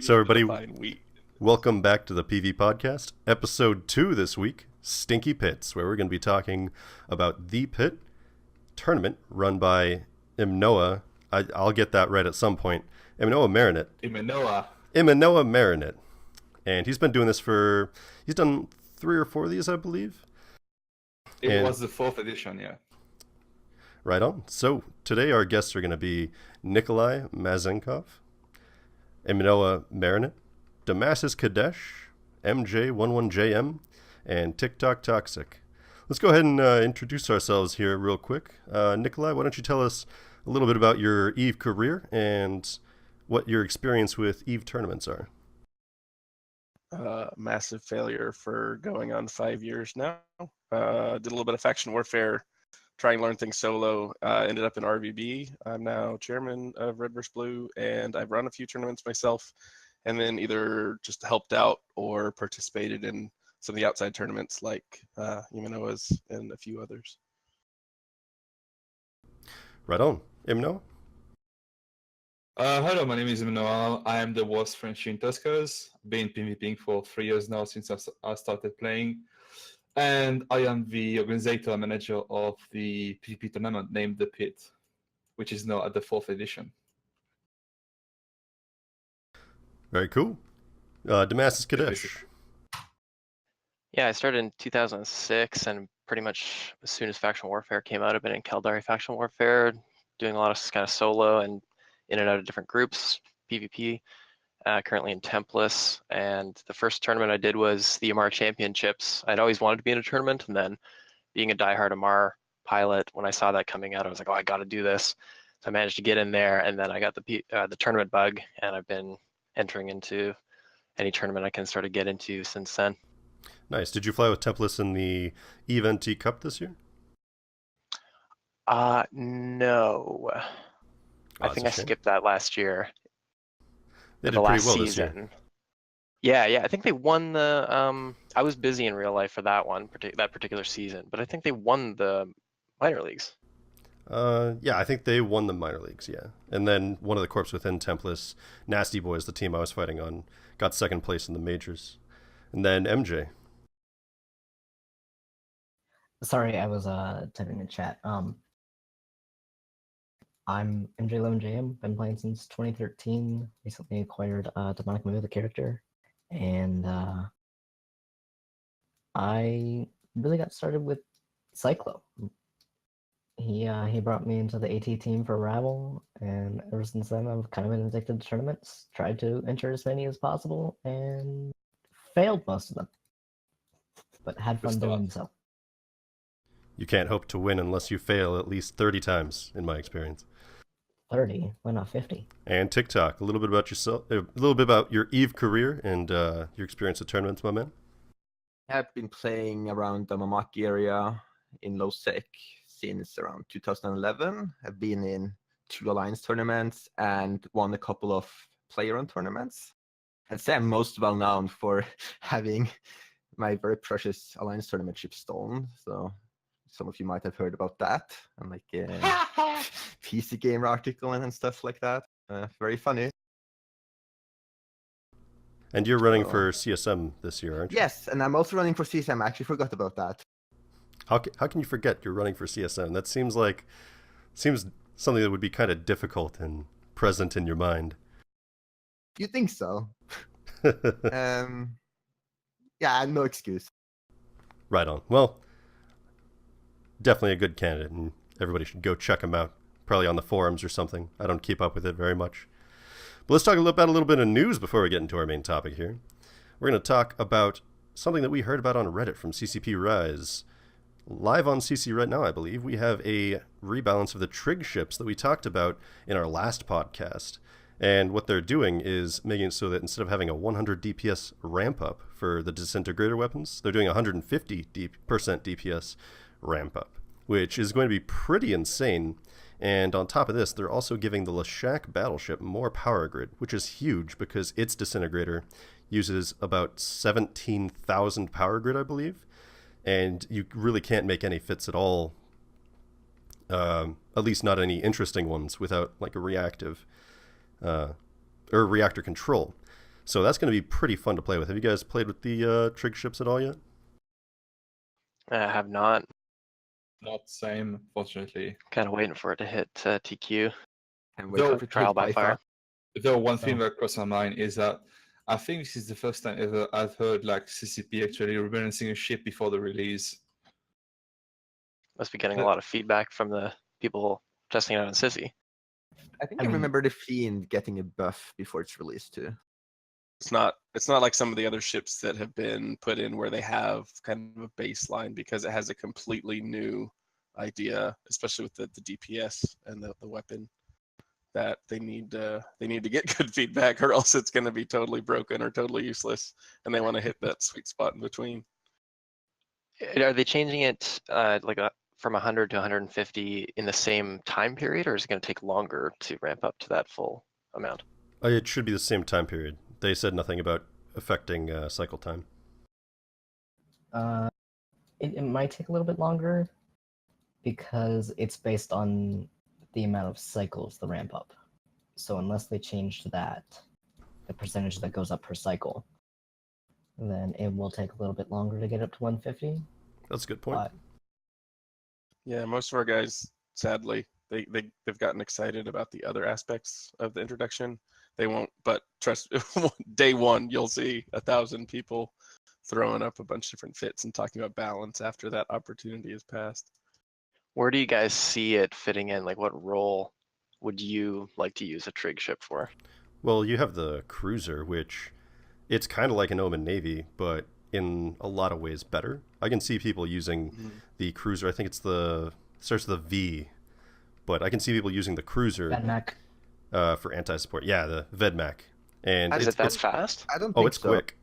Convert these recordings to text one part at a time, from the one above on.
So everybody, welcome back to the PVPodcast, episode 2 this week, Stinky Pits, where we're going to be talking about the pit tournament run by Ymenoa. I'll get that right at some point. Ymenoa Merenet. Ymenoa Merenet. And he's been doing this he's done 3 or 4 of these, I believe. It was the 4th edition, yeah. Right on. So today our guests are going to be Nikolai Mazinkov, Ymenoa Merenet Damassys Kadesh, MJ11JM, and Tikktokk Tokkzik. Let's go ahead and introduce ourselves here real quick. Nikolai, why don't you tell us a little bit about your EVE career and what your experience with EVE tournaments are? Massive failure for going on 5 years now. Did a little bit of faction warfare, trying to learn things solo. Ended up in RVB. I'm now chairman of Red vs. Blue, and I've run a few tournaments myself, and then either just helped out or participated in some of the outside tournaments like Ymenoa's and a few others. Right on. Ymenoa? Hello, my name is Ymenoa. I am the worst French in Tuskers. Been PvPing for 3 years now since I started playing. And I am the organizer and manager of the PvP tournament named The Pit, which is now at the 4th edition. Very cool. Damassys Kadesh. Yeah, I started in 2006, and pretty much as soon as Faction Warfare came out, I've been in Caldari Faction Warfare, doing a lot of kind of solo and in and out of different groups, PvP. Currently in Templess, and the first tournament I did was the Amar Championships. I'd always wanted to be in a tournament, and then being a diehard Amar pilot, when I saw that coming out, I was like, oh, I got to do this. So I managed to get in there, and then I got the tournament bug, and I've been entering into any tournament I can sort of get into since then. Nice. Did you fly with Templess in the EVE NT Cup this year? No. I think I skipped that last year. They did pretty well this year. Yeah. I think they won the. I was busy in real life for that that particular season, but I think they won the minor leagues. Yeah, I think they won the minor leagues. Yeah, and then one of the corps within Templess, Nasty Boys, the team I was fighting on, got 2nd place in the majors, and then MJ. Sorry, I was typing in chat. I'm MJ11JM, been playing since 2013, recently acquired Demonic Moo, the character, and I really got started with Cyclo. He brought me into the AT team for Rabble, and ever since then I've kind of been addicted to tournaments, tried to enter as many as possible, and failed most of them, but had fun doing so. You can't hope to win unless you fail at least 30 times, in my experience. 30? Why not 50? And Tikktokk, a little bit about yourself, a little bit about your EVE career and your experience at tournaments, my man. I've been playing around the Mamaki area in low sec since around 2011. I've been in 2 Alliance tournaments and won a couple of player-owned tournaments. I'd say I'm most well known for having my very precious Alliance tournament ship stolen. So some of you might have heard about that, and like PC Gamer article and stuff like that. Very funny. And you're running for CSM this year, aren't you? Yes, and I'm also running for CSM. I actually forgot about that. How can you forget you're running for CSM? That seems something that would be kind of difficult and present in your mind. You think so? Yeah, no excuse. Right on. Well, definitely a good candidate, and everybody should go check him out. Probably on the forums or something. I don't keep up with it very much. But let's talk about a little bit of news before we get into our main topic here. We're going to talk about something that we heard about on Reddit from CCP Rise. Live on CC right now, I believe, we have a rebalance of the trig ships that we talked about in our last podcast. And what they're doing is making it so that instead of having a 100 DPS ramp up for the disintegrator weapons, they're doing 150% DPS ramp up, which is going to be pretty insane. And on top of this, they're also giving the Leshak battleship more power grid, which is huge because its disintegrator uses about 17,000 power grid, I believe. And you really can't make any fits at all, at least not any interesting ones, without like a reactive or reactor control. So that's going to be pretty fun to play with. Have you guys played with the trig ships at all yet? I have not. Not same, fortunately. Kind of waiting for it to hit TQ. And Though- wait for Trial by Python. fire. Though one thing that crossed my mind is that I think this is the first time ever I've heard like CCP actually rebalancing a ship before the release. Must be getting a lot of feedback from the people testing it out in Sissy. I think I I mean- remember the Fiend getting a buff before it's released too. It's not like some of the other ships that have been put in where they have kind of a baseline, because it has a completely new idea, especially with the DPS and the weapon, that they need to get good feedback, or else it's going to be totally broken or totally useless, and they want to hit that sweet spot in between. Are they changing it from 100 to 150 in the same time period, or is it going to take longer to ramp up to that full amount? It should be the same time period. They said nothing about affecting cycle time. It might take a little bit longer because it's based on the amount of cycles the ramp up. So unless they change that, the percentage that goes up per cycle, then it will take a little bit longer to get up to 150. That's a good point. But Yeah, most of our guys, sadly, they've gotten excited about the other aspects of the introduction. They won't, but trust, day one, you'll see 1,000 people throwing up a bunch of different fits and talking about balance after that opportunity is passed. Where do you guys see it fitting in? Like, what role would you like to use a trig ship for? Well, you have the cruiser, which it's kind of like an Omen Navy, but in a lot of ways better. I can see people using the cruiser. I think it starts with a V, but I can see people using the cruiser Vedmak, for anti-support. Yeah, the Vedmak. And Is it that fast? I don't oh, think it's so. quick.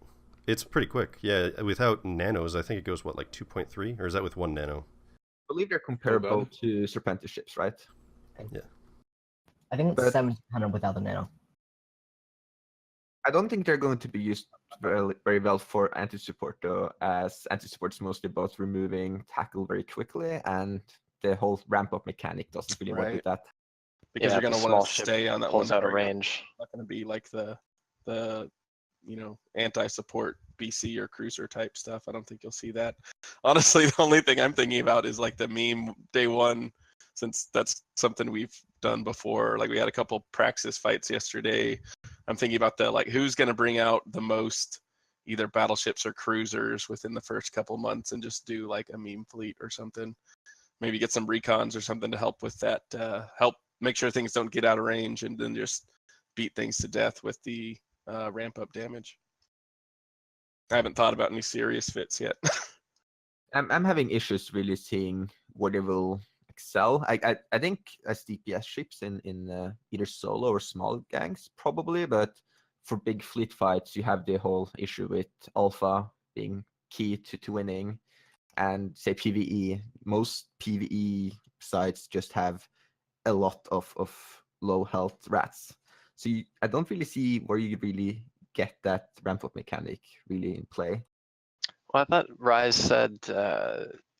It's pretty quick. Yeah, without nanos, I think it goes, what, like 2.3? Or is that with 1 nano? I believe they're comparable bad. to Serpentis ships, right? I think it's But- 1700 without the nano. I don't think they're going to be used very well for anti-support though, as anti-support's mostly about removing tackle very quickly, and the whole ramp-up mechanic doesn't really work with that. Because Yeah, you're if a going to small want to ship stay on that pulls one out of target. range. It's not going to be like the anti-support BC or cruiser type stuff. I don't think you'll see that. Honestly, the only thing I'm thinking about is like the meme day one, since that's something we've done before. Like we had a couple Praxis fights yesterday. I'm thinking about who's going to bring out the most either battleships or cruisers within the first couple months, and just do like a meme fleet or something. Maybe get some recons or something to help with that. Help make sure things don't get out of range, and then just beat things to death with the ramp up damage. I haven't thought about any serious fits yet. I'm having issues really seeing where they will excel. I think as DPS ships in either solo or small gangs probably, but for big fleet fights you have the whole issue with alpha being key to winning, and say PvE. Most PvE sites just have a lot of low health rats. So I don't really see where you really get that ramp up mechanic really in play. Well, I thought Rise said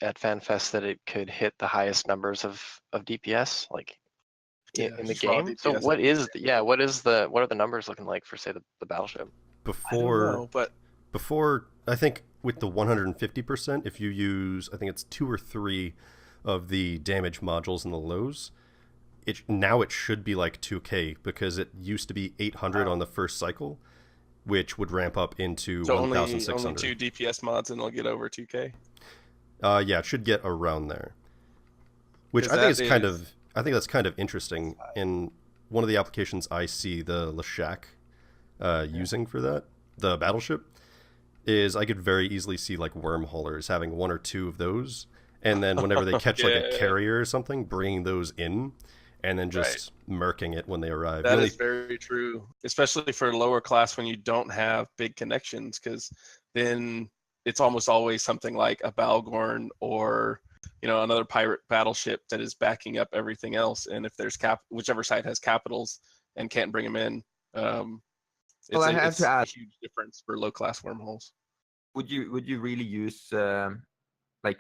at FanFest that it could hit the highest numbers of DPS, like Yeah, in the just raw game. So DPS. what are the numbers looking like for, say, the battleship? I don't know, but Before, I think with the 150%, if you use, I think it's 2 or 3 of the damage modules in the lows, now it should be like 2K, because it used to be 800 on the first cycle, which would ramp up into so only 1,600. 2 DPS mods and it'll get over 2K. Yeah, it should get around there. Which I think I think that's kind of interesting. In one of the applications I see the Leshak using for that, the battleship, is I could very easily see like wormholers having 1 or 2 of those, and then whenever they catch like a carrier or something, bringing those in, and then just murking it when they arrive. That is very true, especially for lower class when you don't have big connections, because then it's almost always something like a Balgorn or another pirate battleship that is backing up everything else. And if there's whichever side has capitals and can't bring them in, it's a huge difference for low class wormholes. Would you really use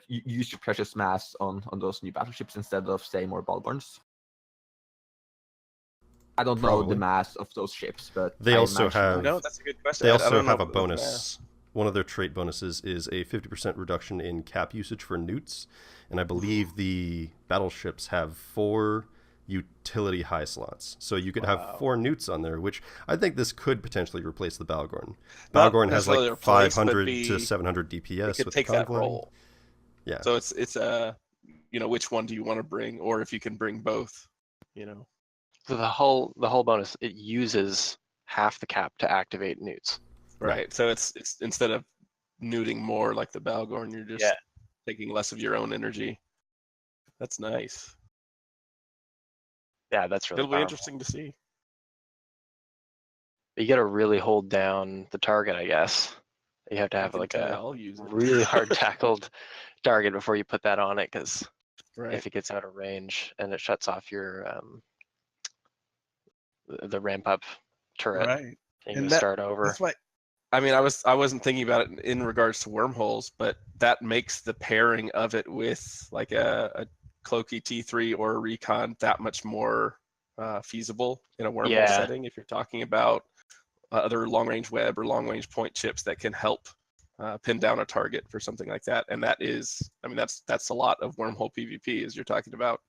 use your precious mass on those new battleships instead of say more Balborns? I don't know the Probably. mass of those ships, but They I also imagine have- like- No, that's a good question. They I also don't know have a about the mass. bonus. One of their trait bonuses is a 50% reduction in cap usage for newts, and I believe the battleships have 4 utility high slots. So you could have 4 newts on there, which I think this could potentially replace the Balgorn. Not Balgorn has necessarily like replace, but 500 be- to 700 It DPS could with take the that convoy. role. Yeah. So it's which one do you want to bring, or if you can bring both, So the whole bonus, it uses half the cap to activate newts. Right. So it's instead of newting more like the Balgorn, you're just taking less of your own energy. That's nice. Yeah, that's really It'll be powerful. interesting to see. You got to really hold down the target, I guess. You have to have like I'll use it. really hard tackled target before you put that on it, because Right. if it gets out of range and it shuts off your the ramp up turret, Right. you And can that- start over. That's why. I mean, I wasn't thinking about it in regards to wormholes, but that makes the pairing of it with like a Cloaky T3 or a Recon that much more feasible in a wormhole Yeah. setting. If you're talking about other long-range web or long-range point chips that can help pin down a target for something like that, and that is, I mean, that's a lot of wormhole PvP. Is you're talking about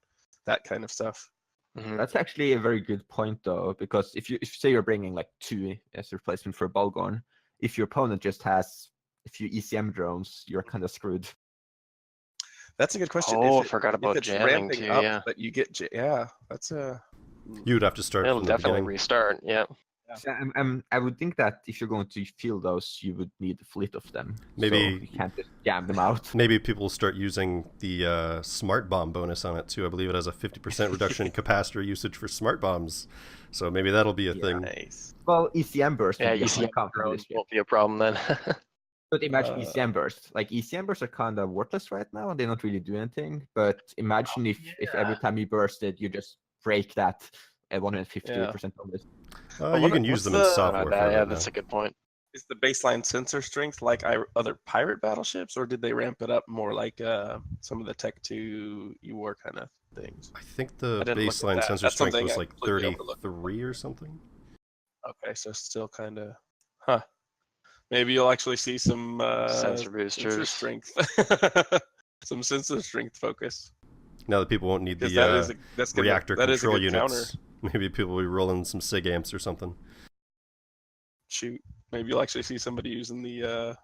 that kind of stuff. Mhm. That's actually a very good point, though, because if you say you're bringing like 2 as a replacement for a Balgorn, if your opponent just has a few ECM drones, you're kind of screwed. That's a good question. Oh, If I forgot about it's jamming ramping too, up, yeah. But you get that's a You would have to start It'll from the definitely beginning. restart. Yeah. So I would think that if you're going to field those, you would need a fleet of them. Maybe- so you can't just jam them out. Maybe people will start using the smart bomb bonus on it too. I believe it has a 50% reduction in capacitor usage for smart bombs. So maybe that'll be a Yeah. thing. nice. Well, ECM burst. Yeah, would be a ECM hard counter to drones this ship. won't be a problem then. But imagine Uh, ECM bursts. Like ECM bursts are kind of worthless right now, and they don't really do anything. But imagine if every time you burst it, you just break that at 150% bonus. You can use what's them in the- soft yeah, warfare right that's now. a good point. Is the baseline sensor strength like other pirate battleships, or did they ramp it up more like some of the Tech 2 war kind of things? I think I the didn't look at baseline that. sensor That's strength something was I like completely overlooked. 33 or something. Okay, so still kind of, Maybe you'll actually see some Sensor sensor boosters. strength, some sensor strength focus. Now that people won't need Because the that's gonna, reactor that is a control good counter. units, maybe people will be rolling some SIG amps or something. Shoot, maybe you'll actually see somebody using the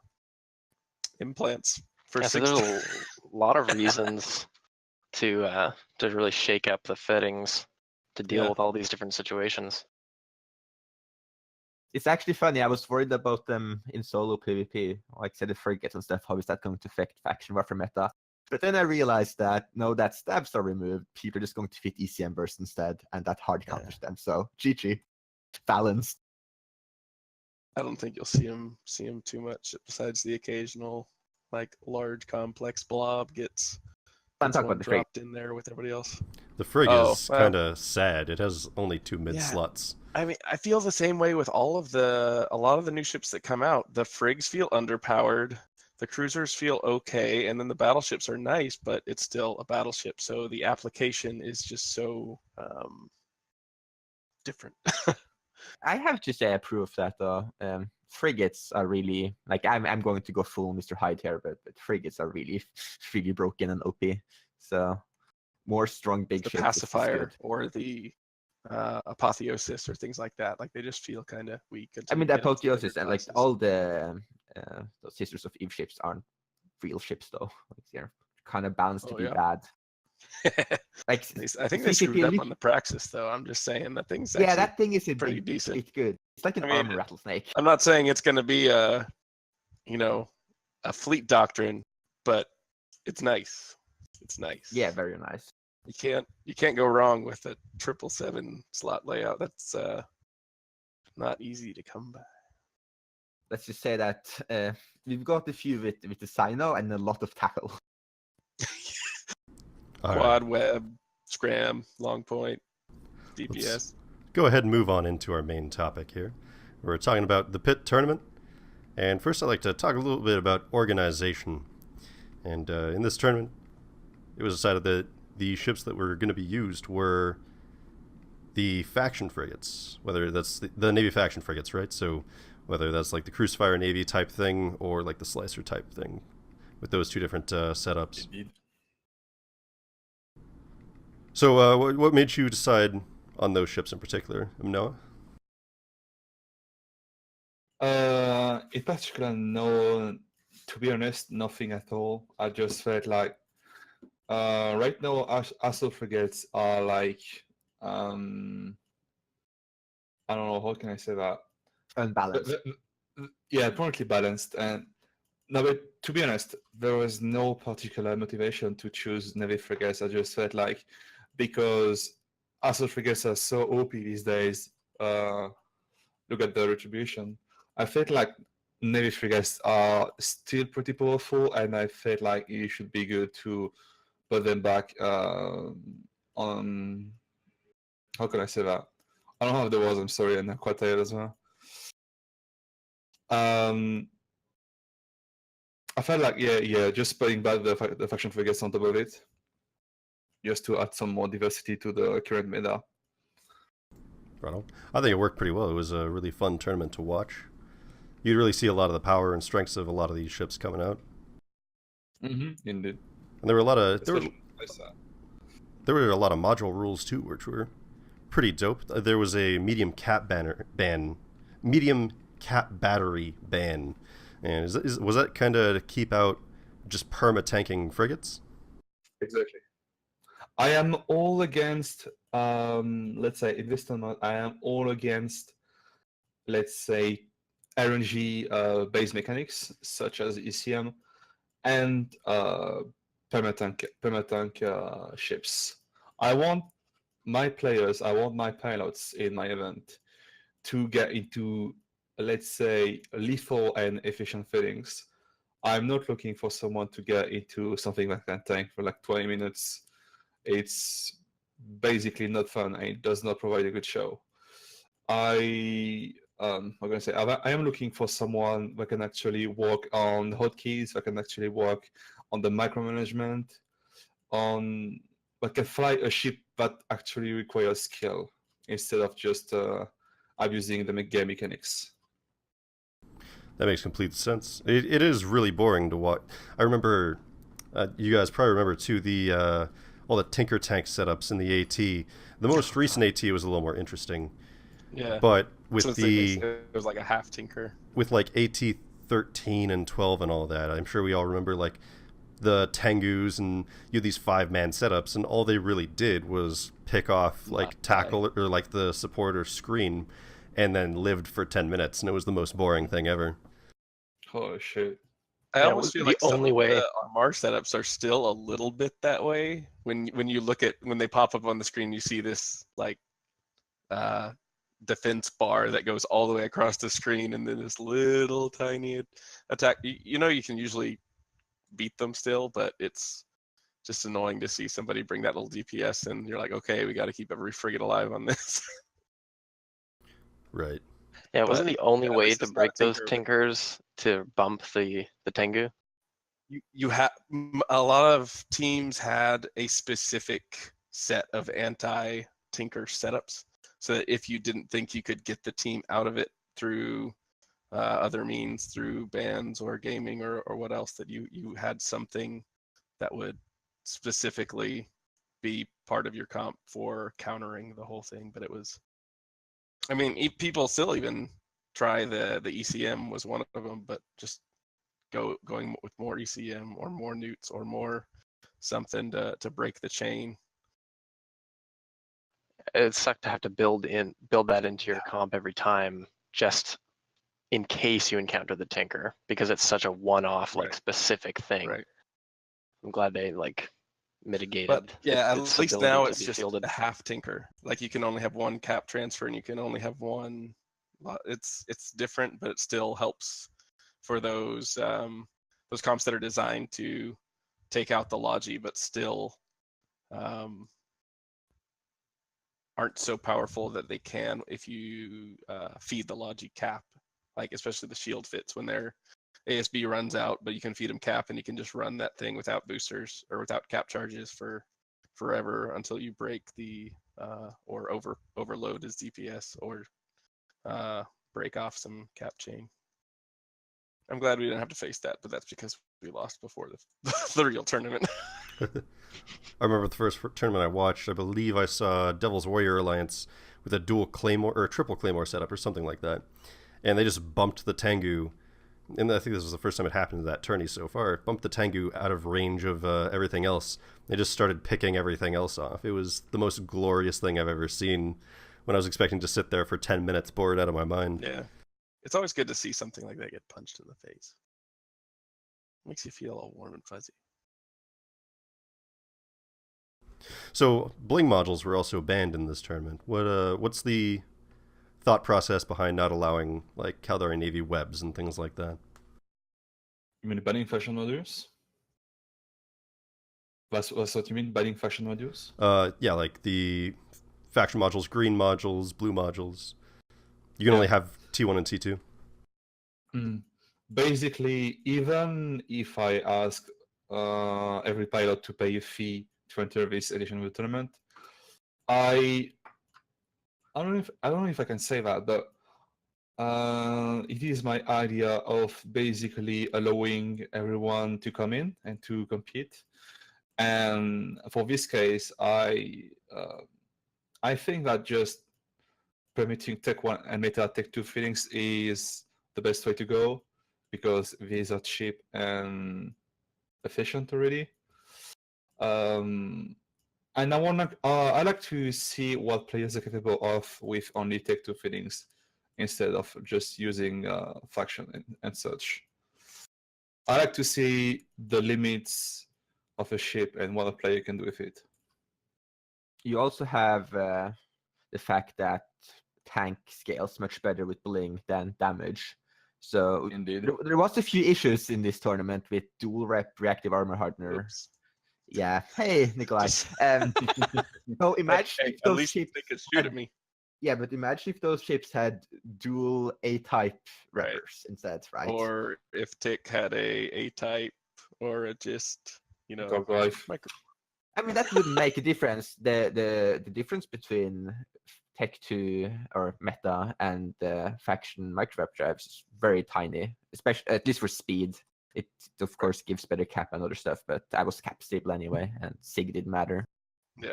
implants for Yeah, so 60. there's a lot of reasons to really shake up the fittings to deal Yeah. with all these different situations. It's actually funny. I was worried about them in solo PvP, like say the frigates and stuff. How is that going to affect faction warfare meta? But then I realized that no, that stabs are removed. People are just going to fit ECM burst instead, and that hard counters them. So GG, balanced. I don't think you'll see him too much. Besides the occasional, like large complex blob gets I'm talking one about the frig. dropped in there with everybody else. The frig Oh, is well. kind of sad. It has only 2 mid Yeah. slots. I mean, I feel the same way with a lot of the new ships that come out. The frigs feel underpowered, the cruisers feel okay, and then the battleships are nice, but it's still a battleship. So the application is just so different. I have to say I approve of that though. Frigates are really like I'm going to go full Mr. Hyde here, but frigates are really really broken and OP. So more strong big The ships is pacifier good. or the apotheosis or things like that. Like they just feel kind of weak. I until mean you the get into later apotheosis and like classes. all the those Sisters of Eve ships aren't real ships though. Like they're kind of balanced to Oh, be yeah. bad. Like I think they CCP screwed up elite- on the Praxis though. I'm just saying that thing's yeah, actually that thing is pretty decent. It's good. It's like an I mean, armor rattlesnake. I'm not saying it's going to be a fleet doctrine, but it's nice. It's nice. Yeah, very nice. You can't go wrong with a 777 slot layout. That's not easy to come by. Let's just say that we've got a few with the Sino and a lot of tackle. All right. Quad web, scram, long point, DPS. Go ahead and move on into our main topic here. We're talking about the Pit Tournament. And first I'd like to talk a little bit about organization. And in this tournament, it was decided that the ships that were going to be used were the faction frigates, whether that's the Navy faction frigates, right? So whether that's like the Crucifier Navy type thing or like the Slicer type thing, with those two different setups. Indeed. So what made you decide on those ships in particular, Ymenoa? In particular, no. To be honest, nothing at all. I just felt like right now, assault frigates are like I don't know how can I say that. Unbalanced. Yeah, currently balanced. And no, but to be honest, there was no particular motivation to choose Navy frigates. I just felt like because assault frigates are so OP these days, look at the retribution. I felt like Navy frigates are still pretty powerful, and I felt like it should be good to put them back on. How can I say that? I don't have the words. I'm sorry, and I'm quite tired as well. I felt like just putting back the faction frigates on top of it, just to add some more diversity to the current meta. Right on. I think it worked pretty well. It was a really fun tournament to watch. You'd really see a lot of the power and strengths of a lot of these ships coming out. Mm-hmm. Indeed. And there were a lot of there were a lot of module rules too, which were pretty dope. There was a medium cap battery ban, and was that kind of to keep out just perma tanking frigates? Exactly. I am all against, let's say, in this tournament, I am all against, let's say, RNG base mechanics such as ECM and permatank ships. I want my players, I want my pilots in my event to get into, let's say, lethal and efficient fittings. I'm not looking for someone to get into something that can tank for like 20 minutes. It's basically not fun and it does not provide a good show. I'm gonna say I am looking for someone that can actually work on hotkeys, that can actually work on the micromanagement, that can fly a ship that actually requires skill instead of just abusing the game mechanics. That makes complete sense. It is really boring to watch. I remember, you guys probably remember too, all the Tinker Tank setups in the AT. The most recent AT was a little more interesting. Yeah. But with it was like a half Tinker. With like AT 13 and 12 and all of that, I'm sure we all remember like the Tengus and you had these 5-man setups, and all they really did was pick off like tackle or like the support or screen, and then lived for 10 minutes, and it was the most boring thing ever. Oh shit! I almost feel like the only way the Armar setups are still a little bit that way. When you look at when they pop up on the screen, you see this like defense bar that goes all the way across the screen, and then this little tiny attack. You know you can usually beat them still, but it's just annoying to see somebody bring that little DPS, and you're like, okay, we got to keep every frigate alive on this. Right. Yeah, it wasn't the only way this to is not break those Tinker. tinkers to bump the Tengu. You have a lot of teams had a specific set of anti-tinker setups, so that if you didn't think you could get the team out of it through other means, through bans or gaming or what else, that you had something that would specifically be part of your comp for countering the whole thing. But it was, I mean, people still even try the ECM was one of them, but just going with more ECM or more newts or more something to break the chain. It sucked to have to build that into your comp every time, just in case you encounter the tinker, because it's such a one-off, like specific thing. Right. I'm glad they like mitigated. But yeah, its at least ability now to it's be just fielded. a half tinker. Like you can only have one cap transfer, and you can only have one. It's different, but it still helps for those comps that are designed to take out the Logi, but still aren't so powerful that they can if you feed the Logi cap. Like especially the shield fits when their ASB runs out, but you can feed them cap, and you can just run that thing without boosters or without cap charges for forever until you break the or overload his DPS, or break off some cap chain. I'm glad we didn't have to face that, but that's because we lost before the real tournament. I remember the first tournament I watched, I believe I saw Devil's Warrior Alliance with a dual Claymore, or a triple Claymore setup, or something like that. And they just bumped the Tengu, and I think this was the first time it happened to that tourney so far, bumped the Tengu out of range of everything else. They just started picking everything else off. It was the most glorious thing I've ever seen when I was expecting to sit there for 10 minutes bored out of my mind. Yeah. It's always good to see something like that get punched in the face. Makes you feel all warm and fuzzy. So bling modules were also banned in this tournament. What's the thought process behind not allowing like Caldari Navy webs and things like that? You mean banning faction modules? That's what you mean, banning faction modules? Yeah, like the faction modules, green modules, blue modules. You can only have T1 and T2. Basically, even if I ask every pilot to pay a fee to enter this edition of the tournament, I don't know if I can say that, but it is my idea of basically allowing everyone to come in and to compete. And for this case, I think that just permitting Tech 1 and Meta Tech 2 feelings is the best way to go, because these are cheap and efficient already. And I like to see what players are capable of with only Tech 2 feelings instead of just using faction and such. I like to see the limits of a ship and what a player can do with it. You also have the fact that tank scales much better with bling than damage. So Indeed. there was a few issues in this tournament with dual rep reactive armor hardener. Oops. Yeah. Hey, Nikolai. So imagine if At those least ships they could shoot at me. Yeah, but imagine if those ships had dual A-type Right. reppers instead, right? Or if Tick had a A-type, or a just, Dog life. I mean, that wouldn't make a difference. The difference between Tech 2 or Meta and faction micro-rep drives is very tiny, especially at least for speed. It of course gives better cap and other stuff, but I was cap stable anyway, and Sig didn't matter. Yeah.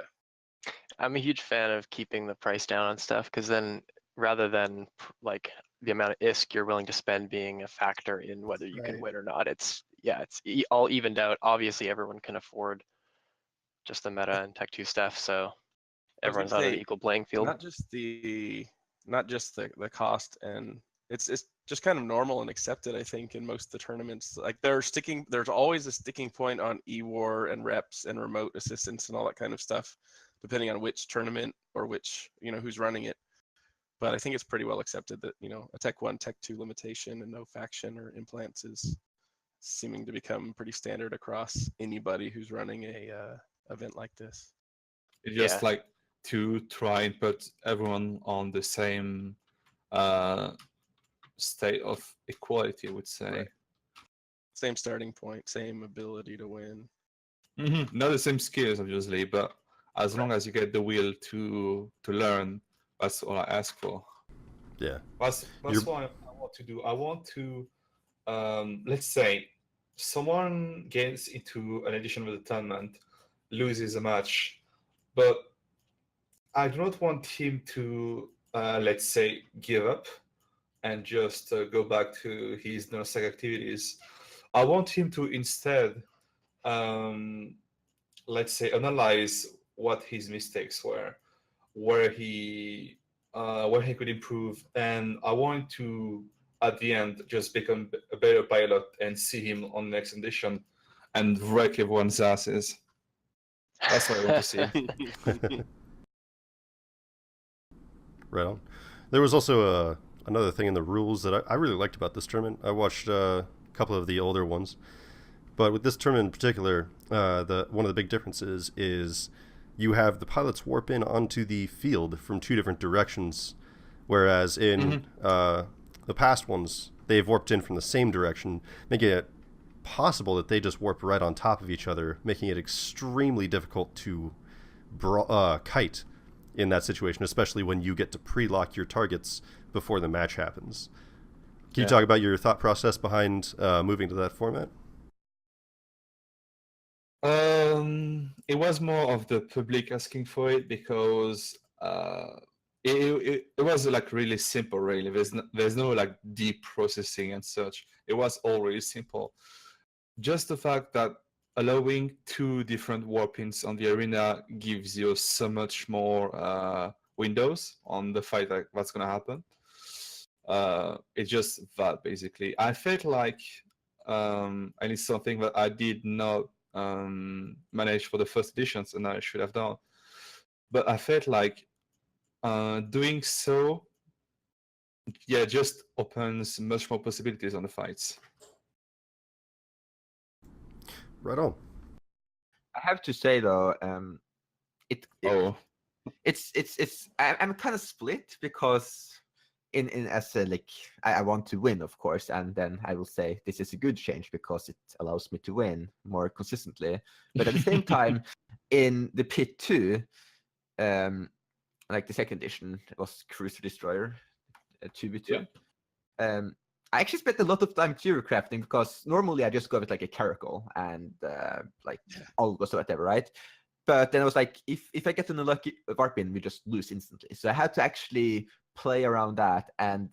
I'm a huge fan of keeping the price down on stuff, because then rather than like the amount of ISK you're willing to spend being a factor in whether you can Right. win or not, it's all evened out. Obviously, everyone can afford just the meta and Tech 2 stuff, so everyone's on an say, equal playing field. Not just the cost, and it's just kind of normal and accepted, I think, in most of the tournaments. Like there's always a sticking point on E-War and reps and remote assistance and all that kind of stuff, depending on which tournament or which, who's running it. But I think it's pretty well accepted that, a Tech 1, Tech 2 limitation and no faction or implants is seeming to become pretty standard across anybody who's running a event like this. It's just like to try and put everyone on the same state of equality, I would say. Right. Same starting point, same ability to win. Not the same skills, obviously, but as long as you get the will to learn, that's all I ask for. Yeah. That's what I want to do. I want to, let's say, someone gets into an edition of the tournament, loses a match, but I do not want him to, let's say, give up and just go back to his non-stack activities. I want him to instead, let's say, analyze what his mistakes were, where he could improve, and I want to, at the end, just become a better pilot and see him on the next edition and wreck everyone's asses. That's what I want to see. Right on. There was also another thing in the rules that I really liked about this tournament. I watched a couple of the older ones, but with this tournament in particular, one of the big differences is you have the pilots warp in onto the field from two different directions, whereas in the past ones, they've warped in from the same direction, making it possible that they just warp right on top of each other, making it extremely difficult to kite in that situation, especially when you get to pre-lock your targets before the match happens. Can you talk about your thought process behind moving to that format? It was more of the public asking for it because it was like really simple. Really, there's no like deep processing and such. It was all really simple. Just the fact that allowing 2 different warpins on the arena gives you so much more windows on the fight that's gonna happen. It's just that basically. I felt like, and it's something that I did not manage for the first editions, and I should have done. But I felt like doing so, just opens much more possibilities on the fights. Right on. I have to say though, I'm kind of split because in as a, like I want to win, of course, and then I will say this is a good change because it allows me to win more consistently. But at the same time, in the Pit 2, like the second edition, it was Cruiser Destroyer 2v2. I actually spent a lot of time hero crafting because normally I just go with like a caracal and like Algos or whatever, right? But then I was like, if I get an unlucky warpin, we just lose instantly. So I had to actually play around that, and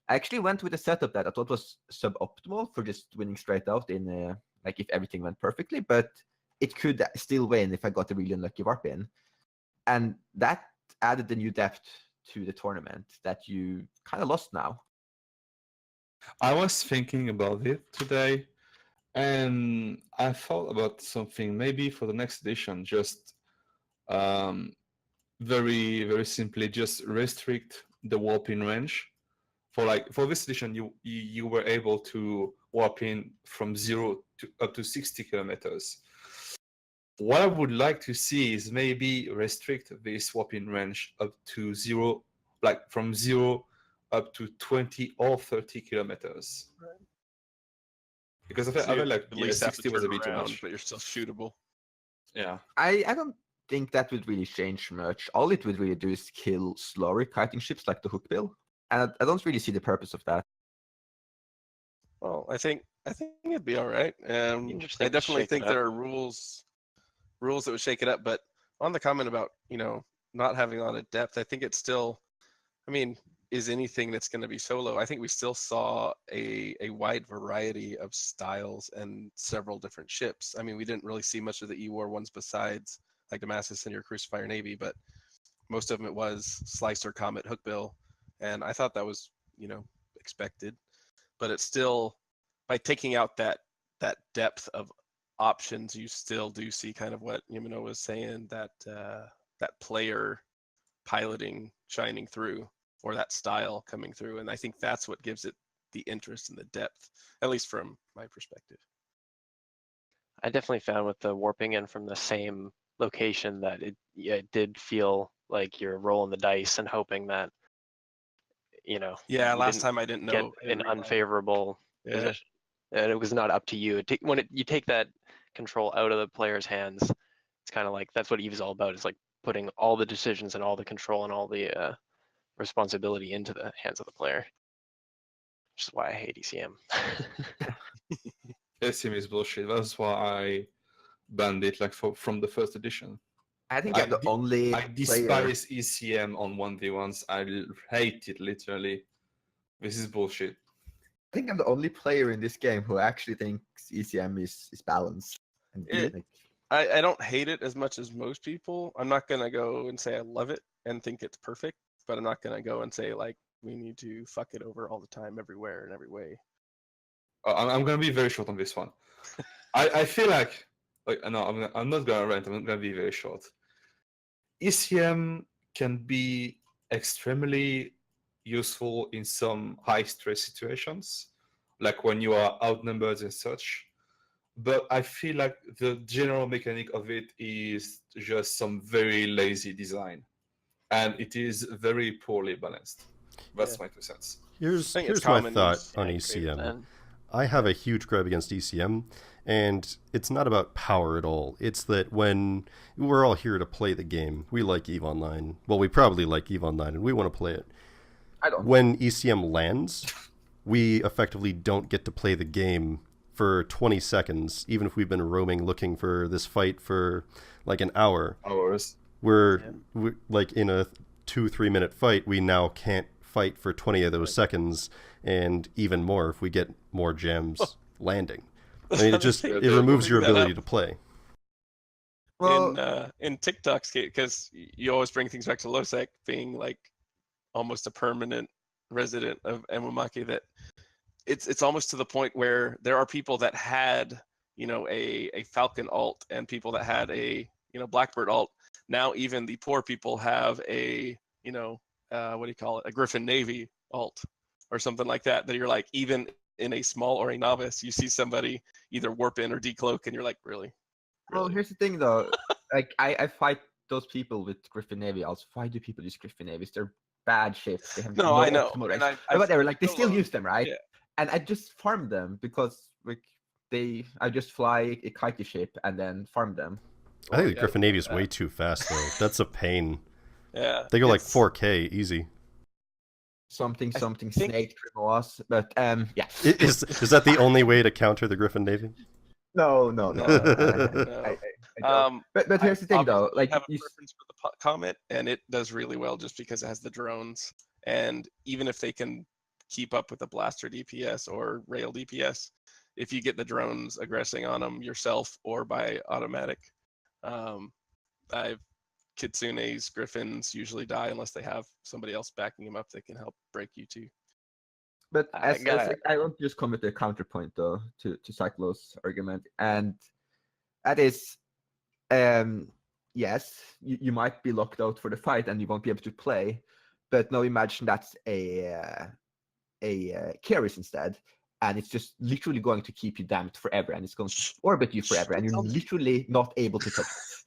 I actually went with a setup that I thought was suboptimal for just winning straight out in like if everything went perfectly, but it could still win if I got a really unlucky warpin, and that added the new depth to the tournament that you kind of lost now. I was thinking about it today, and I thought about something maybe for the next edition, just very, very simply, just restrict the warping range. For this edition, you were able to warp in from 0 to up to 60 kilometers. What I would like to see is maybe restrict this warping range up to 0, like from 0 up to 20 or 30 kilometers. Right. Because I feel like at least 60 was a bit too around, much. but you're still shootable. Yeah. I don't think that would really change much. All it would really do is kill slower kiting ships like the Hookbill, and I don't really see the purpose of that. Well, I think it'd be all right. Interesting I to definitely shake it think up. there are rules that would shake it up. But on the comment about not having a lot of depth, I think it's still. I mean, is anything that's going to be solo? I think we still saw a wide variety of styles and several different ships. I mean, we didn't really see much of the E-War ones besides like Damassys and your Crucifier Navy, but most of them it was Slicer, Comet, Hookbill, and I thought that was expected. But it's still, by taking out that depth of options, you still do see kind of what Ymenoa was saying, that player piloting shining through, or that style coming through, and I think that's what gives it the interest and the depth, at least from my perspective. I definitely found with the warping in from the same location that it did feel like you're rolling the dice and hoping that Yeah, you last didn't time I didn't get know. an unfavorable Yeah. position, and it was not up to you. When you take that control out of the player's hands, it's kind of like that's what EVE is all about. It's like putting all the decisions and all the control and all the responsibility into the hands of the player, which is why I hate ECM. ECM is bullshit. That's why I banned it from the first edition. I think I'm the only I despise ECM on 1v1s. I hate it, literally. This is bullshit. I think I'm the only player in this game who actually thinks ECM is balanced. And I don't hate it as much as most people. I'm not gonna go and say I love it and think it's perfect, but I'm not gonna go and say like we need to fuck it over all the time, everywhere, in every way. I'm gonna be very short on this one. I feel like no, I'm not gonna rant. I'm gonna be very short. ECM can be extremely useful in some high stress situations, like when you are outnumbered and such. But I feel like the general mechanic of it is just some very lazy design, and it is very poorly balanced. That's my 2 cents. Here's think it's my common thought use. on I agree with ECM. I have a huge gripe against ECM, and it's not about power at all. It's that when we're all here to play the game, we like EVE Online. Well, we probably like EVE Online, and we want to play it. I don't. When ECM lands, we effectively don't get to play the game for 20 seconds, even if we've been roaming looking for this fight for like an hour. Hours. We're like in a 2-3 minute fight, we now can't fight for 20 of those seconds, and even more if we get more jams landing. I mean, it removes your ability to play. Well, in Tiktokk's case, because you always bring things back to Losec being like almost a permanent resident of Emomake, that it's almost to the point where there are people that had, you know, a Falcon alt and people that had a, you know, Blackbird alt. Now even the poor people have a, you know, what do you call it, a Griffin Navy alt or something like that, that you're like, even in a small or a novice, you see somebody either warp in or decloak and you're like, really? well, here's the thing though. Like I fight those people with Griffin Navy alts. Why do people use Griffin Navies? They're bad ships. They have No, I know. optimal And rates. I Whatever, like they still still love- use them, right? yeah. And I just farm them because like I just fly a kitey ship and then farm them. I think the yeah, Griffin Navy is that. way too fast, though. That's a pain. Yeah. They go like it's- 4K easy. Something think- snake Grimoires, but yeah. Is that the only way to counter the Griffin Navy? No. No. I don't. But here's the thing though, obviously like have a preference for the Comet, and it does really well just because it has the drones, and even if they can keep up with the blaster DPS or rail DPS, if you get the drones aggressing on them yourself or by automatic, Kitsune's Griffins usually die unless they have somebody else backing them up that can help break you too. But I I want to just come with a counterpoint though to Cyclo's argument, and that is, yes, you might be locked out for the fight and you won't be able to play, but now imagine that's a Keris instead, and it's just literally going to keep you damped forever, and it's going to orbit you forever, and you're literally not able to touch it.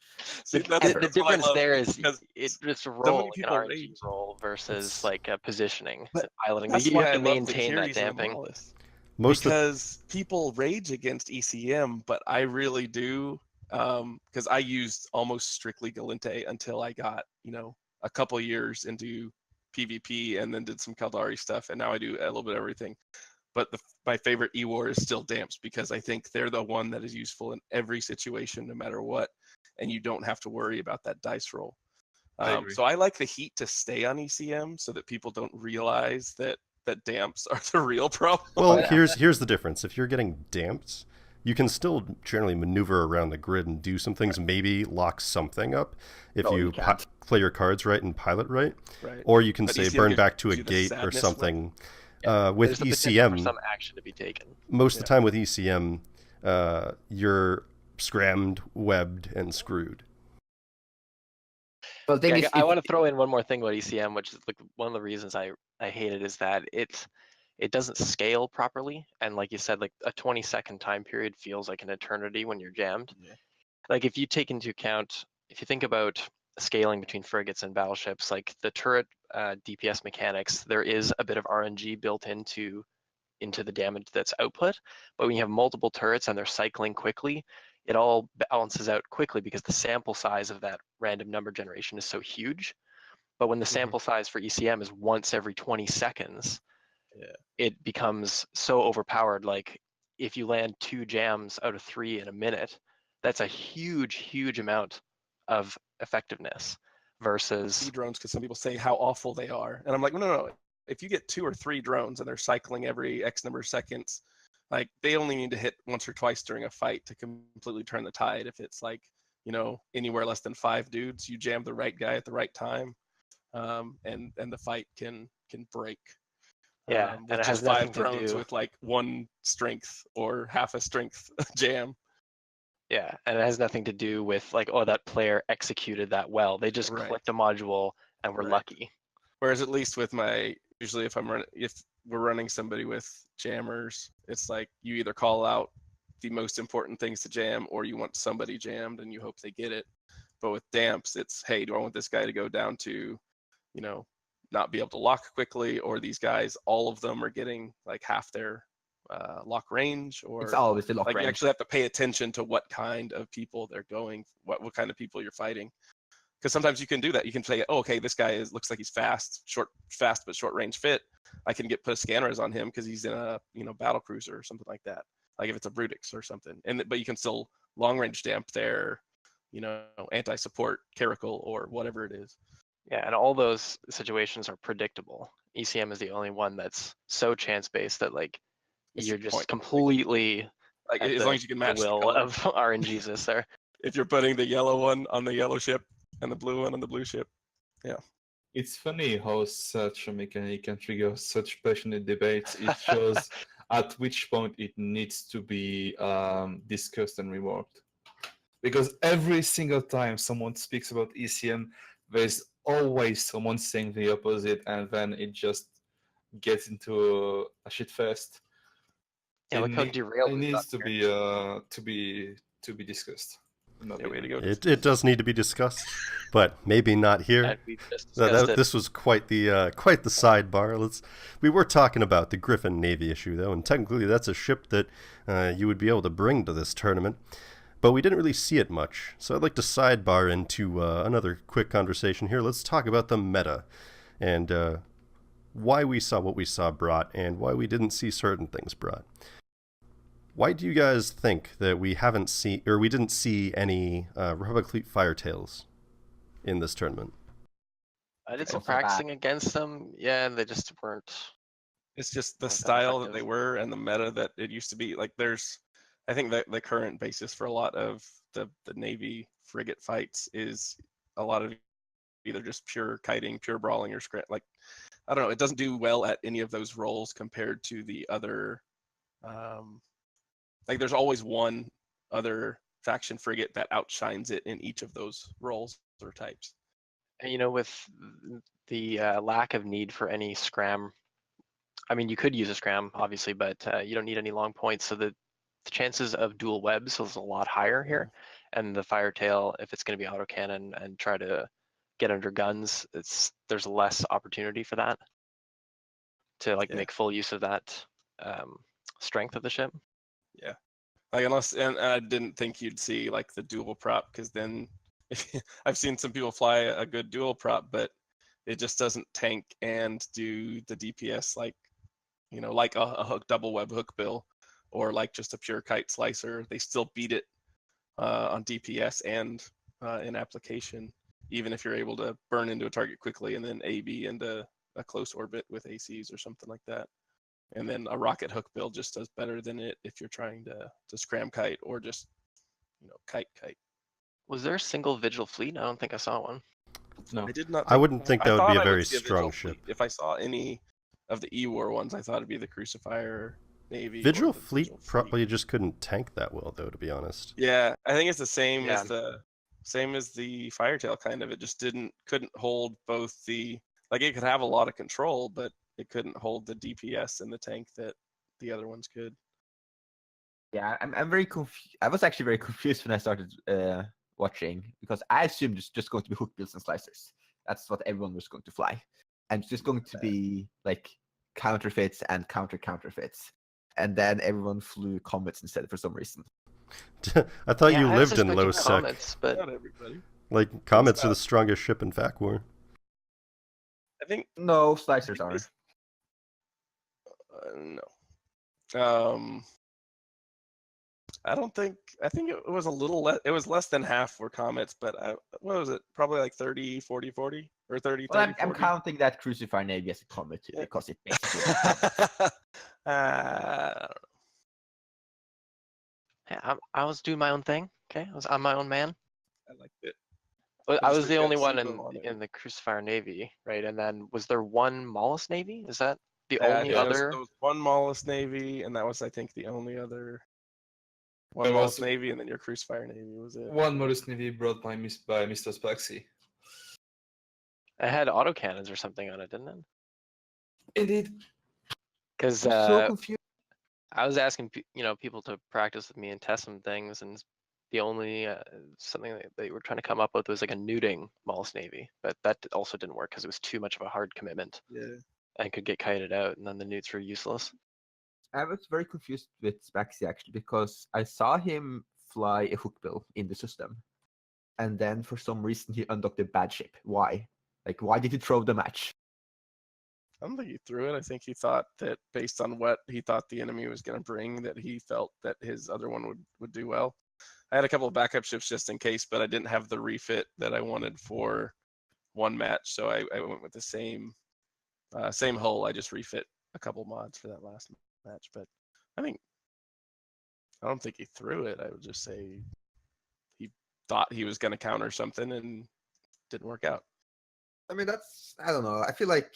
See, The that's what I difference love, there is because it's just a many role, like an people RNG rage. role versus It's- like positioning, But piloting. that's You why have I to love the maintain that Keris and the damping. Monoliths. Most of Because people rage against ECM, but I really do, because I used almost strictly Galente until I got, you know, a couple years into PvP and then did some Kaldari stuff, and now I do a little bit of everything. But my favorite E-War is still Damps, because I think they're the one that is useful in every situation, no matter what, and you don't have to worry about that dice roll. So I like the heat to stay on ECM so that people don't realize that damps are the real problem. Well, here's the difference. If you're getting damped, you can still generally maneuver around the grid and do some things, maybe lock something up if No, you you can't. play your cards right and pilot right. Right. Or you can But say ECM burn gives back to a you the gate or sadness something. Yeah, With there's the potential for ECM, some action to be taken. most of the time with ECM, you're scrammed, webbed, and screwed. Well, the thing Yeah, is, I want to throw in one more thing about ECM, which is like one of the reasons I hate it is that it doesn't scale properly, and like you said, like a 20-second time period feels like an eternity when you're jammed. Yeah. Like if you take into account, if you think about scaling between frigates and battleships, like the turret DPS mechanics, there is a bit of RNG built into the damage that's output, but when you have multiple turrets and they're cycling quickly, it all balances out quickly because the sample size of that random number generation is so huge. But when the sample size for ECM is once every 20 seconds, it becomes so overpowered. Like if you land 2 jams out of 3 in a minute, that's a huge amount of effectiveness versus drones, because some people say how awful they are, and I'm like, no. If you get 2 or 3 drones and they're cycling every X number of seconds, like they only need to hit once or twice during a fight to completely turn the tide. If it's like, you know, anywhere less than 5 dudes, you jam the right guy at the right time, and the fight can break. and with it just has 5 nothing to drones do with like 1 strength or half a strength jam. Yeah, and it has nothing to do with like, oh, that player executed that well. They just Right. clicked a module and were Right. lucky. Whereas at least with usually if we're running somebody with jammers, it's like you either call out the most important things to jam or you want somebody jammed and you hope they get it. But with damps, it's, hey, do I want this guy to go down to, you know, not be able to lock quickly, or these guys, all of them are getting like half their lock range, or It's always the lock like range. you actually have to pay attention to what kind of people they're going, what kind of people you're fighting. Because sometimes you can do that. You can say, oh, okay, this guy looks like he's fast but short range fit. I can put scanners on him because he's in a battle cruiser or something like that. Like if it's a Brutix or something, but you can still long range damp their anti-support Caracal or whatever it is. Yeah, and all those situations are predictable. ECM is the only one that's so chance based that like It's you're the just point. completely Like at as long as you can match the the will color. of RNGesus there. If you're putting the yellow one on the yellow ship and the blue one on the blue ship. It's funny how such a mechanic can trigger such passionate debates. It shows at which point it needs to be discussed and reworked. Because every single time someone speaks about ECM, there's always someone saying the opposite, and then it just gets into a shit fest. Yeah, look how derailed it we needs got to be discussed. Yeah, way to go. It does need to be discussed, but maybe not here. And we just discussed it. This was quite the sidebar. We were talking about the Griffin Navy issue though, and technically that's a ship that you would be able to bring to this tournament, but we didn't really see it much. So I'd like to sidebar into another quick conversation here. Let's talk about the meta and why we saw what we saw brought and why we didn't see certain things brought. Why do you guys think that we didn't see any Republic Fleet Firetails in this tournament? I did some Also bad. practicing against them, yeah, and they just weren't. It's just the Not that style that effective. they were and the meta that it used to be. Like I think that the current basis for a lot of the Navy frigate fights is a lot of either just pure kiting, pure brawling, or script. Like, I don't know, it doesn't do well at any of those roles compared to the other. Like there's always one other faction frigate that outshines it in each of those roles or types. And with the lack of need for any scram, I mean, you could use a scram, obviously, but you don't need any long points, so the chances of dual webs is a lot higher here. And the Firetail, if it's going to be autocannon and try to get under guns, there's less opportunity for that to make full use of that strength of the ship. Yeah, like and I didn't think you'd see like the dual prop, because then I've seen some people fly a good dual prop, but it just doesn't tank and do the DPS like a hook double web hook bill, or like just a pure kite slicer. They still beat it on DPS and in application, even if you're able to burn into a target quickly and then AB into a close orbit with ACs or something like that. And then a rocket hook build just does better than it if you're trying to scram kite or just kite. Was there a single Vigil fleet? I don't think I saw one. No. I did not. I wouldn't think that would be a I very see strong Vigil ship. fleet. If I saw any of the E-War ones, I thought it'd be the Crucifier Navy. Vigil or the Fleet Vigil probably just couldn't tank that well, though, to be honest. Yeah, I think it's the same Yeah. as the Firetail kind of. It just couldn't hold both it could have a lot of control, but it couldn't hold the DPS and the tank that the other ones could. Yeah, I'm very confused. I was actually very confused when I started watching, because I assumed it's just going to be hook builds and slicers. That's what everyone was going to fly, and it's just going to be like counterfeits and counterfeits, and then everyone flew comets instead for some reason. I thought you I was lived in expecting low sec. comets, but Not everybody. Like, comets are the strongest ship in FAC War. I think No, slicers are. No. I don't think. I think it was a little less. It was less than half were comets, but what was it? Probably like 30, 40, 40, or 30, Well, 30, I'm 40. counting that Crucifier Navy as a comet too, because it basically. I don't know. yeah, I was doing my own thing. Okay, I'm my own man. I liked it. But I I just was the wish I only had one seen them on it. in the Crucifier Navy, right? And then was there one Mollusk Navy? Is that the Yeah, only there other? was one Mollusk Navy, and that was, I think, the only other. One There Mollusk was- Navy, and then your Crucifier Navy was it. One Modus Navy brought by Mr. Spaxi. It had autocannons or something on it, didn't it? Indeed. Because I'm so confused. I was asking people to practice with me and test some things, and the only something that they were trying to come up with was like a nuding Mollusk Navy, but that also didn't work because it was too much of a hard commitment Yeah. and could get kited out, and then the newts were useless. I was very confused with Spaxi actually because I saw him fly a hookbill in the system, and then for some reason he undocked a bad ship. Why? Like, why did he throw the match? I don't think he threw it. I think he thought that based on what he thought the enemy was going to bring, that he felt that his other one would do well. I had a couple of backup ships just in case, but I didn't have the refit that I wanted for one match, so I went with the same hull. I just refit a couple mods for that last match, but I don't think he threw it. I would just say he thought he was going to counter something and didn't work out. I mean, I don't know. I feel like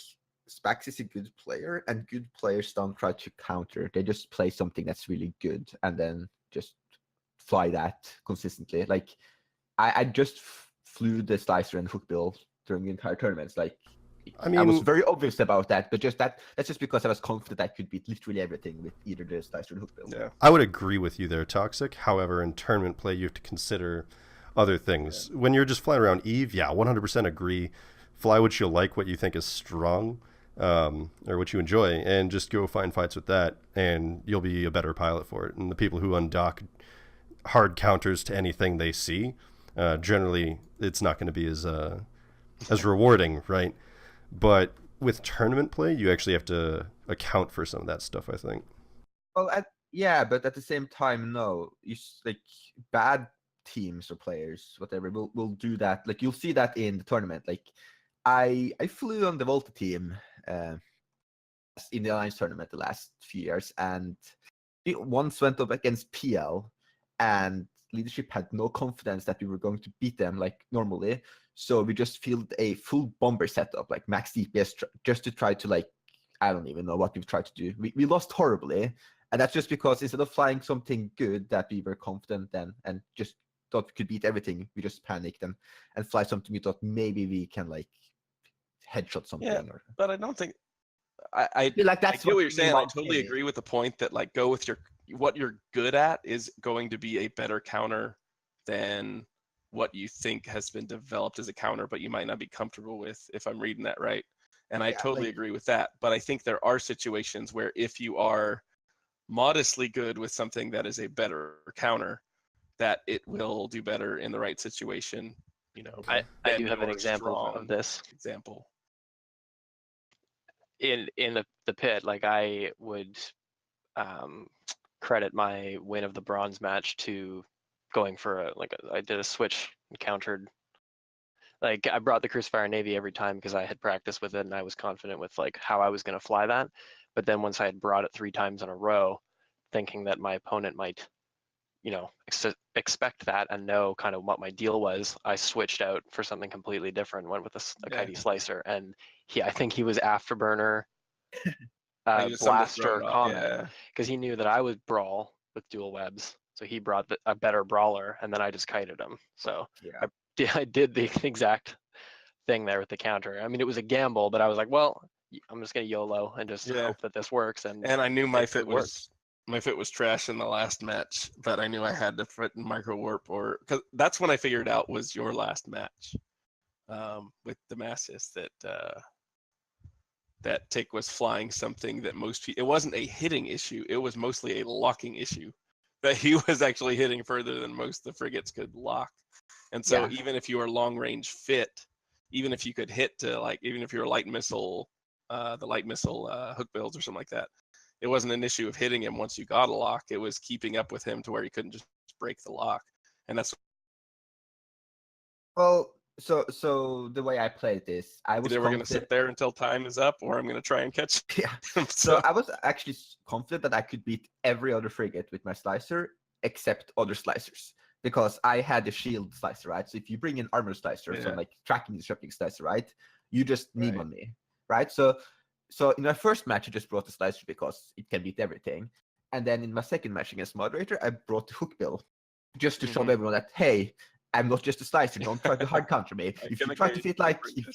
Spax is a good player, and good players don't try to counter. They just play something that's really good and then just fly that consistently. Like, I just flew the slicer and hookbill during the entire tournaments. Like, I mean, I was very obvious about that, but that's just because I was confident I could beat literally everything with either the slicer or hookbill. Yeah. I would agree with you there, Toxic. However, in tournament play, you have to consider other things. When you're just flying around Eve, 100% agree. Fly what you like, what you think is strong, or what you enjoy, and just go find fights with that, and you'll be a better pilot for it. And the people who undock hard counters to anything they see, generally, it's not going to be as rewarding, right? But with tournament play, you actually have to account for some of that stuff, I think. Well, but at the same time, no. Like, bad teams or players, whatever, will do that. Like, you'll see that in the tournament. Like, I flew on the Volta team in the Alliance tournament the last few years, and it once went up against PL, and leadership had no confidence that we were going to beat them like normally. So we just fielded a full bomber setup, like max DPS, just to try to, like, I don't even know what we've tried to do. We lost horribly, and that's just because instead of flying something good that we were confident in and just thought we could beat everything, we just panicked and fly something we thought maybe we can, like, headshot something. Yeah, but I don't think I feel like I that's get what you're you saying. I might totally say. agree with the point that, like, go with what you're good at is going to be a better counter than what you think has been developed as a counter, but you might not be comfortable with, if I'm reading that right. And I totally agree with that. But I think there are situations where if you are modestly good with something that is a better counter, that it will do better in the right situation. You know, I do have an example of this. Example. In the pit, like, I would credit my win of the bronze match to going for I did a switch and countered. Like, I brought the Crucifier Navy every time because I had practiced with it and I was confident with, like, how I was going to fly that. But then once I had brought it 3 times in a row, thinking that my opponent might, expect that and know kind of what my deal was, I switched out for something completely different, went with a Kitey Slicer, and I think he was Afterburner, Blaster, Comet, because he knew that I would brawl with dual webs, so he brought a better brawler, and then I just kited him. So I did the exact thing there with the counter. I mean, it was a gamble, but I was like, well, I'm just gonna YOLO and just hope that this works. And I knew my fit was trash in the last match, but I knew I had to fit in micro warp, because that's when I figured out was your last match with Damassys that Tick was flying something that most people, it wasn't a hitting issue, it was mostly a locking issue, that he was actually hitting further than most of the frigates could lock. And so even if you were long range fit, even if you could hit to, like, even if you were light missile, the light missile hook builds or something like that, it wasn't an issue of hitting him once you got a lock. It was keeping up with him to where you couldn't just break the lock. And that's so the way I played this, I was either we're going to sit there until time is up, or I'm going to try and catch. So I was actually confident that I could beat every other frigate with my slicer except other slicers, because I had a shield slicer, right? So if you bring an armor slicer, so like tracking disrupting slicer, right, you just need on me, right? So in my first match, I just brought the slicer because it can beat everything. And then in my second match against Moderator, I brought the hook bill just to show everyone that, hey, I'm not just a slicer. Don't try to hard counter me. If you try to fit, like, if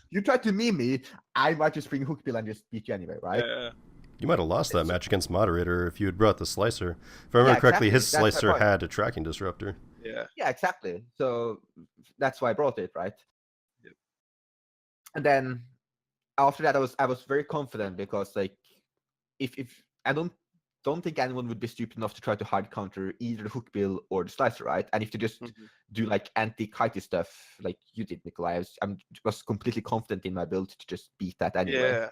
you try to meme me, I might just bring hook bill and just beat you anyway, right? Yeah. You might have lost that match against Moderator if you had brought the slicer. If I remember correctly, his slicer had a tracking disruptor. Yeah, exactly. So that's why I brought it, right? Yep. And then after that, I was very confident, because, like, if I don't don't think anyone would be stupid enough to try to hard counter either the hook bill or the slicer, right? And if they just do like anti-kitey stuff like you did, Nikolai, I was completely confident in my build to just beat that anyway.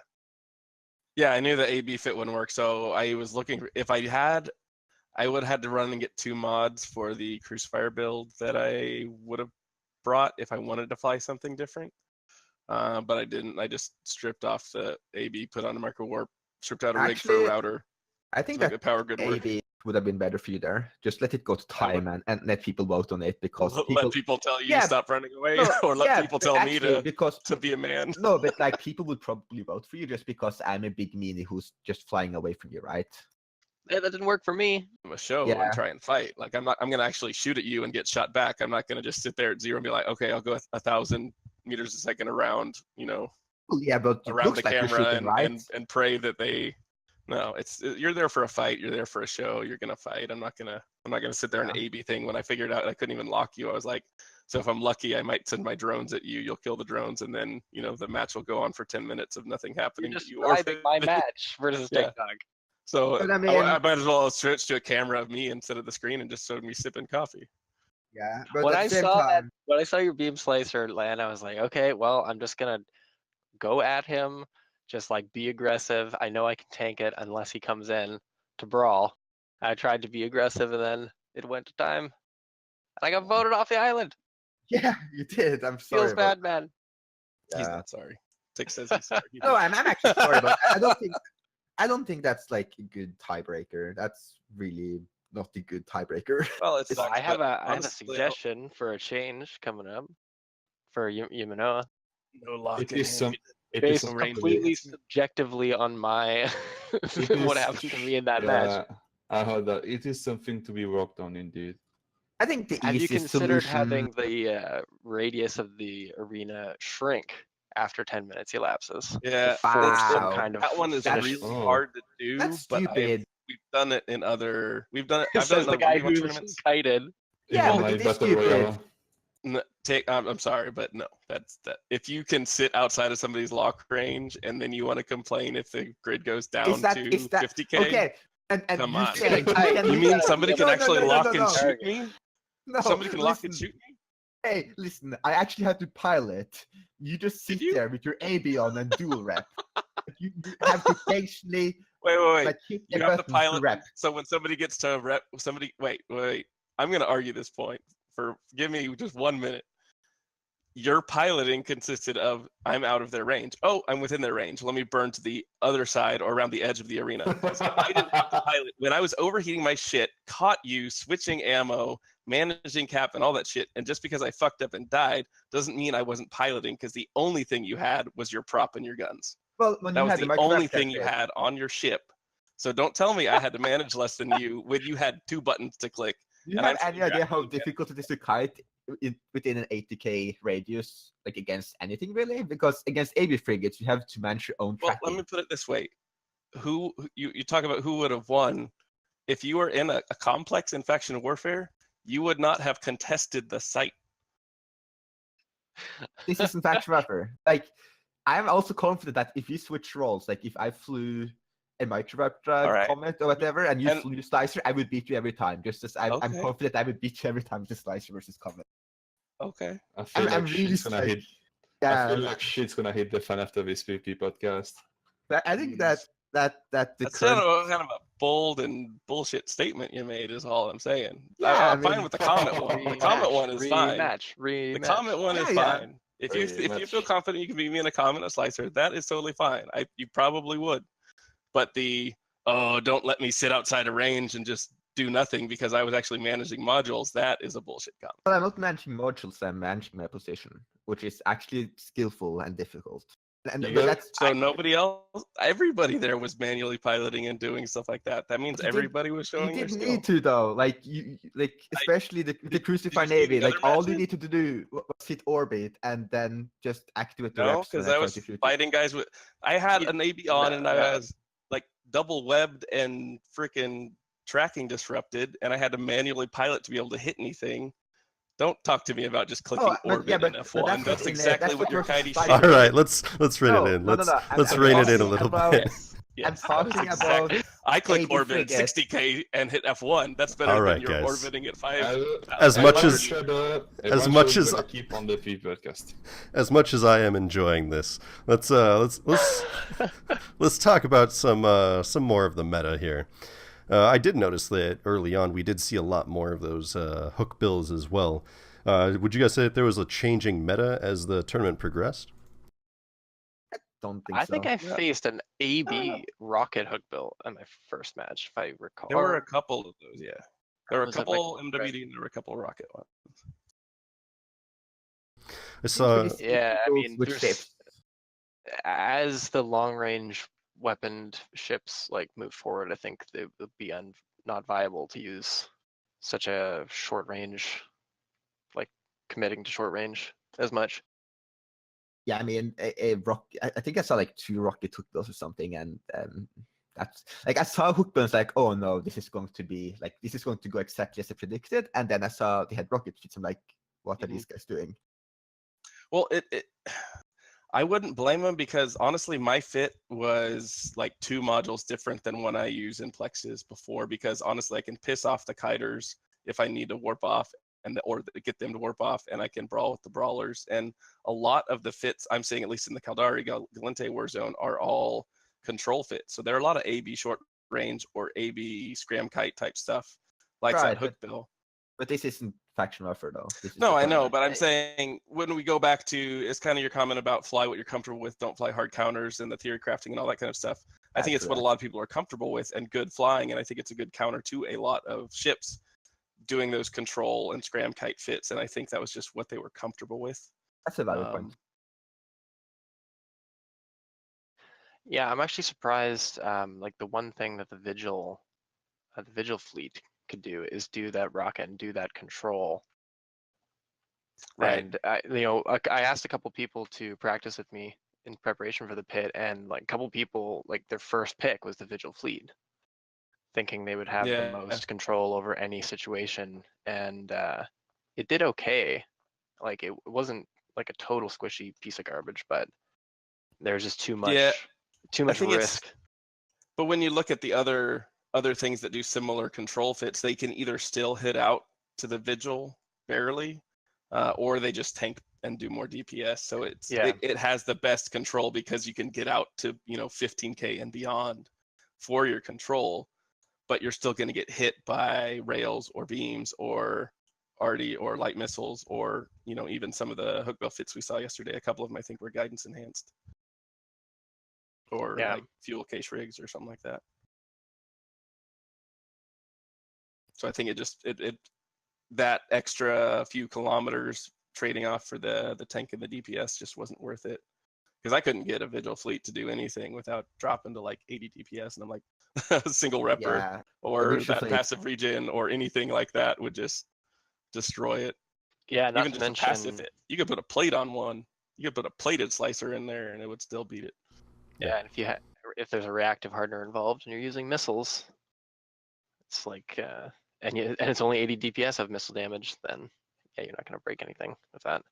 Yeah, I knew the AB fit wouldn't work, so I was looking. If I would have had to run and get 2 mods for the Crucifier build that I would have brought if I wanted to fly something different. But I didn't. I just stripped off the AB, put on a micro warp, stripped out a rig for a router. I think that that the power grid work. AB would have been better for you there. Just let it go to time and let people vote on it, because let people tell you to stop running away, or let people tell me to be a man. No, but like people would probably vote for you just because I'm a big meanie who's just flying away from you, right? Yeah, that didn't work for me. A show and try and fight. Like I'm gonna actually shoot at you and get shot back. I'm not gonna just sit there at 0 and be like, okay, I'll go 1,000 meters a second around, But around the like camera and pray that they. No, you're there for a fight. You're there for a show. You're gonna fight. I'm not gonna sit there and AB thing. When I figured out I couldn't even lock you, I was like, so if I'm lucky, I might send my drones at you. You'll kill the drones, and then the match will go on for 10 minutes of nothing happening. You're describing my match versus Tikktokk. So I might as well switch to a camera of me instead of the screen and just showed me sipping coffee. Yeah, but when I saw your beam slicer land, I was like, okay, well, I'm just gonna go at him. Just like be aggressive. I know I can tank it unless he comes in to brawl. I tried to be aggressive and then it went to time. And I got voted off the island. Yeah, you did. I'm sorry. Feels bad, man. He's not sorry. Tick says he's sorry. No, I'm actually sorry, but I don't think that's like a good tiebreaker. That's really not a good tiebreaker. Well, I have a suggestion for a change coming up for Ymenoa. No lock. Based completely subjectively on my what happened to me in that match. I heard that it is something to be worked on, indeed. I think the Have you easiest considered solution... having the radius of the arena shrink after 10 minutes elapses? Yeah, that one is really hard to do. That's but stupid. We've done it in other. I've done it Says in the guy who's tournaments. kited. Yeah, but it is stupid. I'm sorry, but no. That's that. If you can sit outside of somebody's lock range and then you want to complain if the grid goes down to 50K, okay? And come on. You You mean somebody can actually lock and shoot me? No, Somebody can lock and shoot me? Hey, listen, I actually had to pilot. You just sit there with your AB on and dual rep. You have to occasionally wait. like, hit You the have to button pilot. rep. So when somebody gets to rep, wait. I'm going to argue this point. Give me just 1 minute. Your piloting consisted of, I'm out of their range. Oh, I'm within their range. Let me burn to the other side or around the edge of the arena. So I didn't have to pilot. When I was overheating my shit, caught you, switching ammo, managing cap, and all that shit. And just because I fucked up and died doesn't mean I wasn't piloting, because the only thing you had was your prop and your guns. Well, that was the only thing you had on your ship. So don't tell me I had to manage less than you when you had 2 buttons to click. Do you have any idea how difficult it is to kite within an 80K radius, like against anything really? Because against AB frigates, you have to manage your own tracking. Well, let me put it this way: you talk about who would have won if you were in a complex in faction warfare? You would not have contested the site. This is in faction warfare. Like, I'm also confident that if you switch roles, like if I flew a microwave comment or whatever, and you flew slicer, I would beat you every time. Just as I'm confident I would beat you every time with the slicer versus comment. Okay. I'm really gonna I feel like shit's gonna hit the fan after this PvP podcast. But I think that's kind of a bold and bullshit statement you made, is all I'm saying. Yeah, I'm fine with the comment one. The comment one is fine. The comment one is fine. If you feel confident you can beat me in a comment, a slicer, that is totally fine. You probably would. But don't let me sit outside of range and just do nothing because I was actually managing modules, that is a bullshit comment. But I'm not managing modules, I'm managing my position, which is actually skillful and difficult. Nobody else, everybody there was manually piloting and doing stuff like that. That means everybody was showing their skill. You didn't need to though. Especially the Crucifier Navy. Like all you needed to do was hit orbit and then just activate the reps. No, because I was fighting guys with. I had a Navy on and I was like double webbed and freaking tracking disrupted, and I had to manually pilot to be able to hit anything. Don't talk to me about just clicking orbit in F1. That's exactly what your kitey said. All right, let's rein it in. Let's rein it in a little bit. I'm talking about I click Hey, don't orbit forget. 60k and hit F1. That's better All than right, you're guys. orbiting at 5. As much Everyone as- should, everyone much should as- keep on the PVPodcast. As much as I am enjoying this, let's talk about some more of the meta here. I did notice that early on we did see a lot more of those hook bills as well. Would you guys say that there was a changing meta as the tournament progressed? Don't think I so. think I faced an AB rocket hook bill in my first match, if I recall. There were a couple of those, yeah. There were a Was it like- couple MWD and there were a couple rocket ones. I saw. Yeah, I mean, which there's- shapes? as the long range weaponed ships like move forward, I think it would be not viable to use such a short range, like committing to short range as much. Yeah, I mean, I think I saw like 2 rocket hook bills or something, and that's like I saw hook bills like, oh no, this is going to go exactly as I predicted, and then I saw they had rocket fits. I'm like, what are these guys doing? Well, I wouldn't blame them because honestly, my fit was like 2 modules different than one I use in Plexes before. Because honestly, I can piss off the kiters if I need to warp off, or get them to warp off, and I can brawl with the brawlers. And a lot of the fits I'm seeing, at least in the Caldari Galente Warzone, are all control fits. So there are a lot of AB short range or AB scram kite type stuff, like that hook bill. But this isn't faction warfare though. This is No, the I know, tournament. but I'm saying when we go back to, it's kind of your comment about fly what you're comfortable with, don't fly hard counters and the theory crafting and all that kind of stuff. I think it's what a lot of people are comfortable with and good flying, and I think it's a good counter to a lot of ships doing those control and scram kite fits, and I think that was just what they were comfortable with. That's a valid point. Yeah, I'm actually surprised. Like the one thing that the Vigil fleet could do is do that rocket and do that control. Right. And I asked a couple people to practice with me in preparation for the pit, and like a couple people, like their first pick was the Vigil fleet, thinking they would have the most control over any situation, and it did okay. Like it wasn't like a total squishy piece of garbage, but there's just too much risk. But when you look at the other things that do similar control fits, they can either still hit out to the Vigil barely, or they just tank and do more DPS. So it has the best control because you can get out to 15k and beyond for your control, but you're still going to get hit by rails or beams or arty or light missiles, or even some of the hook bill fits we saw yesterday. A couple of them I think were guidance enhanced, or like fuel case rigs or something like that. So I think it that extra few kilometers trading off for the tank and the DPS just wasn't worth it, because I couldn't get a Vigil fleet to do anything without dropping to like 80 DPS, and I'm like a single repper or that passive regen or anything like that would just destroy it. Yeah, not even to just mention, a passive hit. You could put a plate on one. You could put a plated slicer in there and it would still beat it. Yeah, and if there's a reactive hardener involved and you're using missiles, it's like and it's only 80 DPS of missile damage, then yeah, you're not going to break anything with that.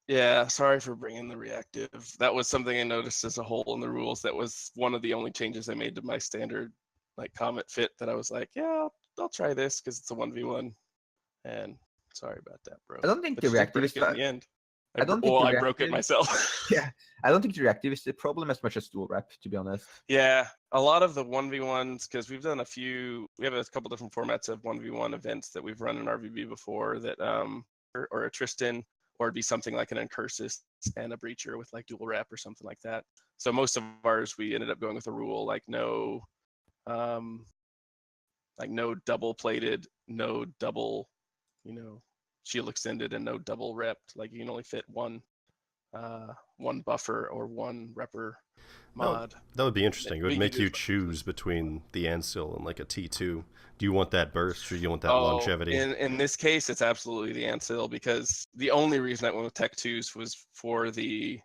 Yeah, sorry for bringing the reactive. That was something I noticed as a hole in the rules. That was one of the only changes I made to my standard like Comet fit, that I was like, yeah, I'll try this because it's a 1v1. And sorry about that, bro. I don't think the reactive is in the end. I broke it myself. Yeah, I don't think the reactive is the problem as much as dual rep, to be honest. Yeah, a lot of the 1v1s, because we have a couple different formats of 1v1 events that we've run in RVB before, that or a Tristan, or it'd be something like an Incursus and a Breacher with like dual rep or something like that. So most of ours, we ended up going with a rule like no double plated, no double, shield extended, and no double repped. Like you can only fit one buffer or one repper mod. That would be interesting. It would make you choose between the Ancil and like a T2. Do you want that burst or do you want that longevity? In this case, it's absolutely the Ancil, because the only reason I went with Tech 2s was for the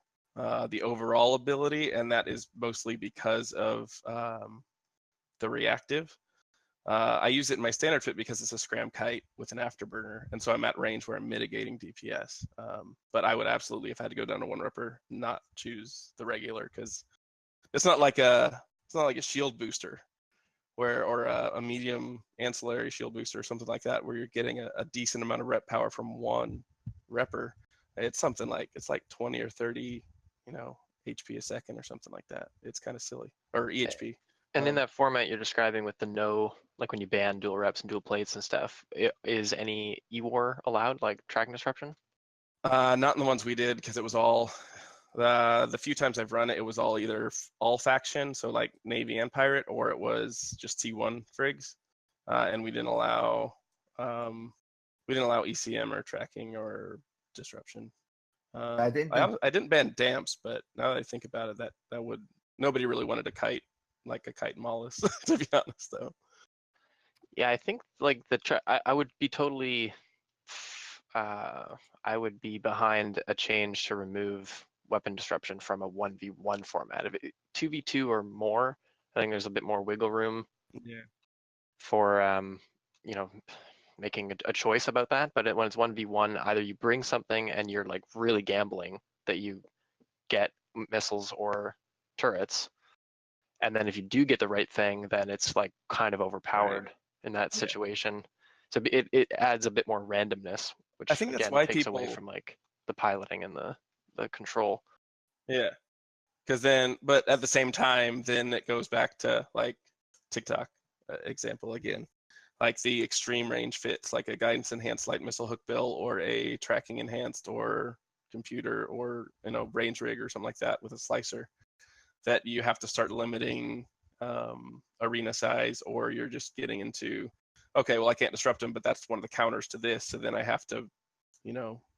overall ability, and that is mostly because of the reactive. I use it in my standard fit because it's a scram kite with an afterburner, and so I'm at range where I'm mitigating DPS. But I would absolutely, if I had to go down to one repper, not choose the regular, because it's not like a shield booster. or a medium ancillary shield booster or something like that, where you're getting a decent amount of rep power from one repper. It's something like 20 or 30, HP a second or something like that. It's kind of silly, or EHP. And in that format you're describing with the like when you ban dual reps and dual plates and stuff, is any EWAR allowed, like tracking disruption? Not in the ones we did, because it was all the few times I've run it, it was all either all faction, so like Navy and Pirate, or it was just T1 frigs, and we didn't allow ECM or tracking or disruption. I didn't ban damps, but now that I think about it, that would, nobody really wanted a kite like a kite Mollis, to be honest, though. Yeah, I think like I would be totally, I would be behind a change to remove weapon disruption from a 1v1 format. If it 2v2 or more, I think there's a bit more wiggle room for making a choice about that. But when it's 1v1, either you bring something and you're like really gambling that you get missiles or turrets, and then if you do get the right thing, then it's like kind of overpowered in that situation. So it adds a bit more randomness, which I think that's again why takes people away from like the piloting and the control. Yeah, because then, but at the same time, then it goes back to like Tikktokk example again, like the extreme range fits, like a guidance enhanced light missile hook bill, or a tracking enhanced or computer, or range rig or something like that with a slicer, that you have to start limiting arena size, or you're just getting into, okay, well I can't disrupt them, but that's one of the counters to this, so then I have to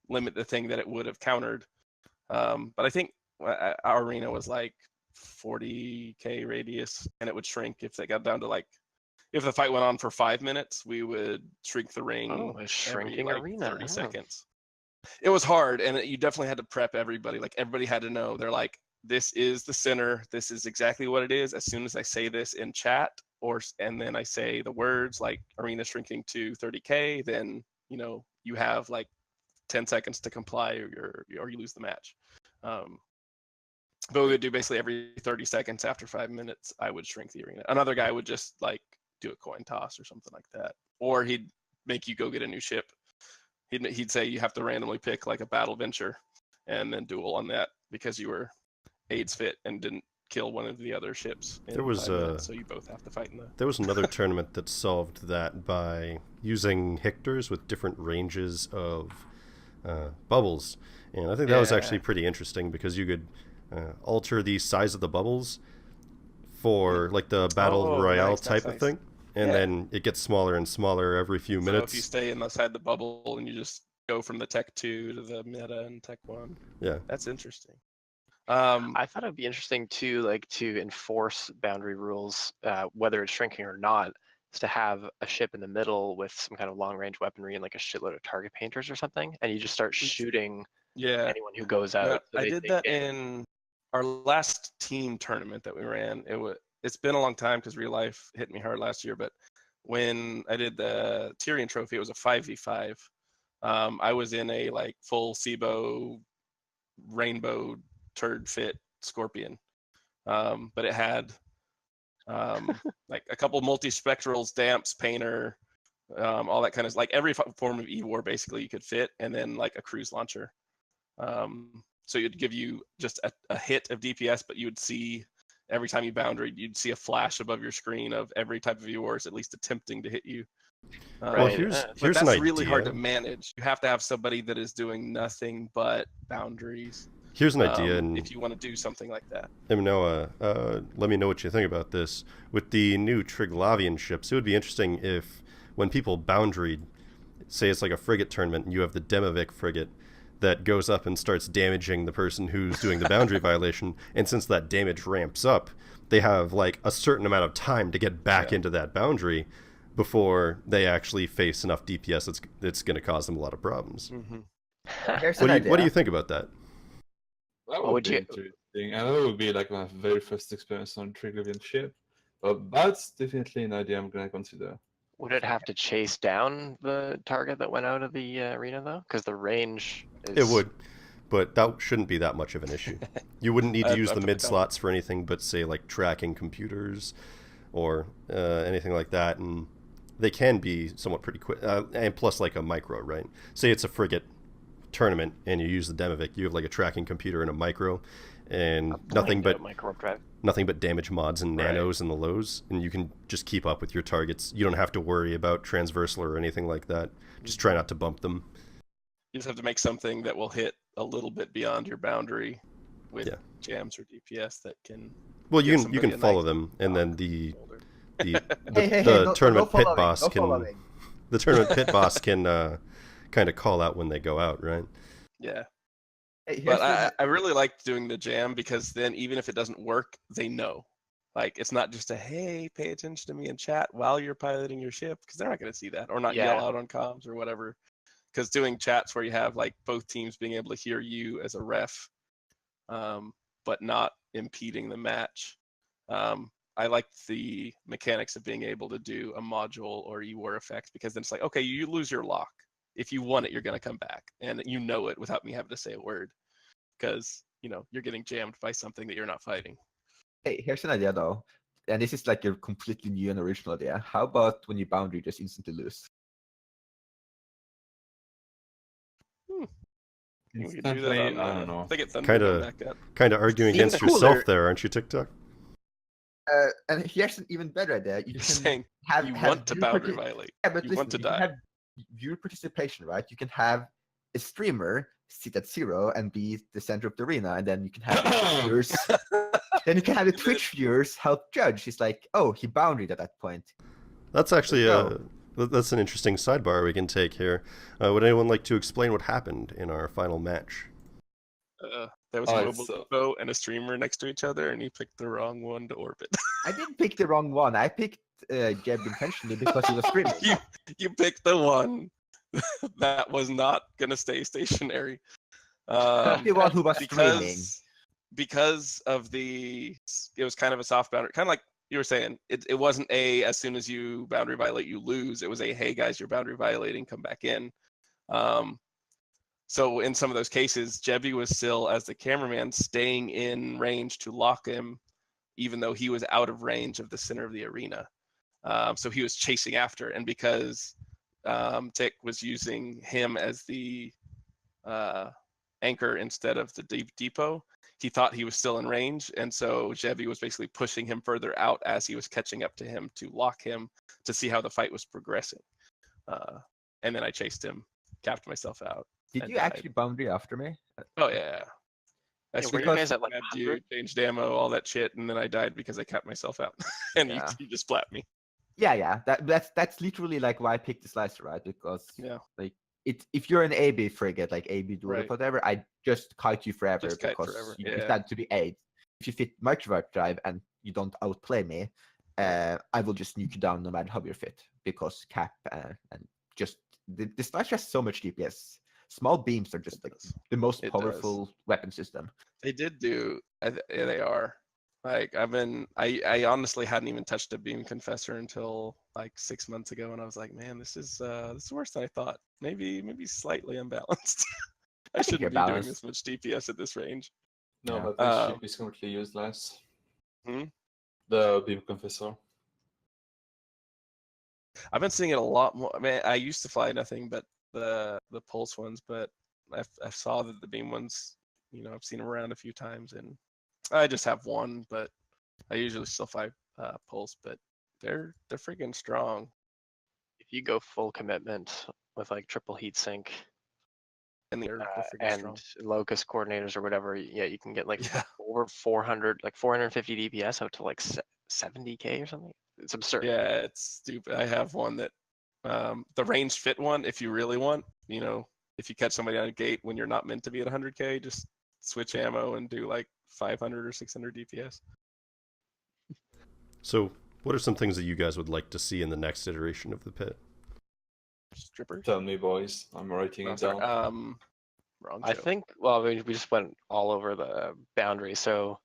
limit the thing that it would have countered. But I think our arena was like 40k radius, and it would shrink if they got down to like, if the fight went on for 5 minutes, we would shrink the ring. Oh, a shrinking every, arena. 30 seconds. It was hard, and you definitely had to prep everybody. Like everybody had to know. They're like, this is the center. This is exactly what it is. As soon as I say this in chat, and then I say the words like arena shrinking to 30k, then you have like 10 seconds to comply, or you lose the match. But we would do basically every 30 seconds after 5 minutes, I would shrink the arena. Another guy would just like do a coin toss or something like that. Or he'd make you go get a new ship. He'd say you have to randomly pick like a battle venture and then duel on that because you were AIDS fit and didn't kill one of the other ships. There was so you both have to fight in the. There was another tournament that solved that by using Hectors with different ranges of bubbles, and I think that was actually pretty interesting because you could alter the size of the bubbles for like the battle royale type of thing, and then it gets smaller and smaller every few minutes. So if you stay inside the bubble and you just go from the Tech 2 to the meta and Tech 1. Yeah, that's interesting. I thought it'd be interesting too, like to enforce boundary rules, whether it's shrinking or not, is to have a ship in the middle with some kind of long-range weaponry and like a shitload of target painters or something, and you just start shooting anyone who goes out. I did that in our last team tournament that we ran. It's been a long time because real life hit me hard last year, but when I did the Tyrion trophy, it was a 5v5. I was in a like full SIBO rainbow turd fit Scorpion, but it had like a couple multi-spectrals, damps, painter, all that kind of, like every form of E-War basically you could fit, and then like a cruise launcher. So it'd give you just a hit of DPS, but you would see every time you boundaried, you'd see a flash above your screen of every type of E-War is at least attempting to hit you. Well, here's that's an really idea. hard to manage. You have to have somebody that is doing nothing but boundaries. Here's an idea, and if you want to do something like that. Ymenoa, let me know what you think about this. With the new Triglavian ships, it would be interesting if, when people boundaried, say it's like a frigate tournament, and you have the Demovic frigate that goes up and starts damaging the person who's doing the boundary violation, and since that damage ramps up, they have like a certain amount of time to get back into that boundary before they actually face enough DPS that's going to cause them a lot of problems. Mm-hmm. What do you think about that? That would be interesting. I know it would be like my very first experience on Triglavian ship, but that's definitely an idea I'm going to consider. Would it have to chase down the target that went out of the arena though? Because the range is... It would, but that shouldn't be that much of an issue. You wouldn't need to use the mid slots for anything but say like tracking computers, or anything like that, and they can be somewhat pretty quick. And plus, like a micro, right? Say it's a frigate tournament, and you use the Demovic. You have like a tracking computer and a micro, and nothing but damage mods and nanos and the lows, and you can just keep up with your targets. You don't have to worry about transversal or anything like that. Just try not to bump them. You just have to make something that will hit a little bit beyond your boundary with jams or DPS that can. Well, you can follow them, and then the tournament pit boss can the tournament pit boss can kind of call out when they go out, right? Yeah. But I really liked doing the jam because then even if it doesn't work, they know. Like, it's not just a, hey, pay attention to me in chat while you're piloting your ship, because they're not going to see that, or not yell out on comms or whatever. Because doing chats where you have like both teams being able to hear you as a ref, but not impeding the match. I like the mechanics of being able to do a module or E-War effect, because then it's like, okay, you lose your lock. If you want it, you're going to come back, and you know it without me having to say a word, because you're getting jammed by something that you're not fighting. Hey, here's an idea though, and this is like a completely new and original idea. How about when you boundary, just instantly lose? You can do that on, I don't know. I think it's Kind of arguing Seems against cooler. yourself there, aren't you, Tikktokk? And here's an even better idea. You're saying you want to boundary violate. Yeah, but you listen, want to you die. can have viewer participation, right? You can have a streamer sit at 0 and be the center of the arena, and then you can have the viewers. Then you can have the Twitch viewers help judge. It's like, oh, he boundaried at that point. That's actually that's an interesting sidebar we can take here. Would anyone like to explain what happened in our final match? There was a mobile depot and a streamer next to each other, and he picked the wrong one to orbit. I didn't pick the wrong one. I picked Jeb intentionally because he was streaming. You picked the one that was not going to stay stationary. The one who was streaming. Because of it was kind of a soft boundary, kind of like you were saying. It wasn't as soon as you boundary violate, you lose. It was hey guys, you're boundary violating, come back in. So in some of those cases, Jebby was still, as the cameraman, staying in range to lock him, even though he was out of range of the center of the arena. So he was chasing after, and because Tick was using him as the anchor instead of the depot, he thought he was still in range, and so Jebby was basically pushing him further out as he was catching up to him to lock him to see how the fight was progressing. And then I chased him, capped myself out. Did you actually boundary after me? Oh yeah. That's were you guys at like you changed ammo, all that shit, and then I died because I capped myself out, and you just splat me. Yeah. That's literally like why I picked the slicer, right? Because like if you're an AB frigate, like AB duel or whatever, I just kite you forever because you stand to be 8. If you fit microwarp drive and you don't outplay me, I will just nuke you down no matter how you're fit, because cap and just the slicer has so much DPS. Small beams are just like the most powerful weapon system. They did do. They are. Like I honestly hadn't even touched a beam confessor until like 6 months ago, and I was like, man, this is worse than I thought. Maybe slightly unbalanced. I shouldn't be doing this much DPS at this range. No, but this ship is currently useless. The beam confessor. I've been seeing it a lot more. I mean, I used to fly nothing but the pulse ones, but I saw that the beam ones, I've seen them around a few times, and I just have one, but I usually still fly pulse, but they're freaking strong. If you go full commitment with like triple heat sink and locust coordinators or whatever, you can get like over 400, like 450 DPS out to like 70k or something. It's absurd. Yeah, it's stupid. I have one that the ranged fit one, if you really want, if you catch somebody on a gate when you're not meant to be at 100k, just switch ammo and do like 500 or 600 DPS. So what are some things that you guys would like to see in the next iteration of the pit? Stripper? Tell me, boys. I'm writing it down. I think, we just went all over the boundary. So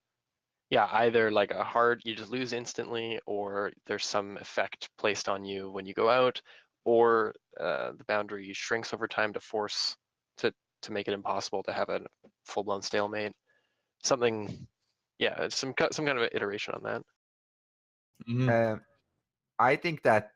yeah, either like a hard, you just lose instantly, or there's some effect placed on you when you go out, or the boundary shrinks over time to force to make it impossible to have a full-blown stalemate. Something, some kind of iteration on that. I think that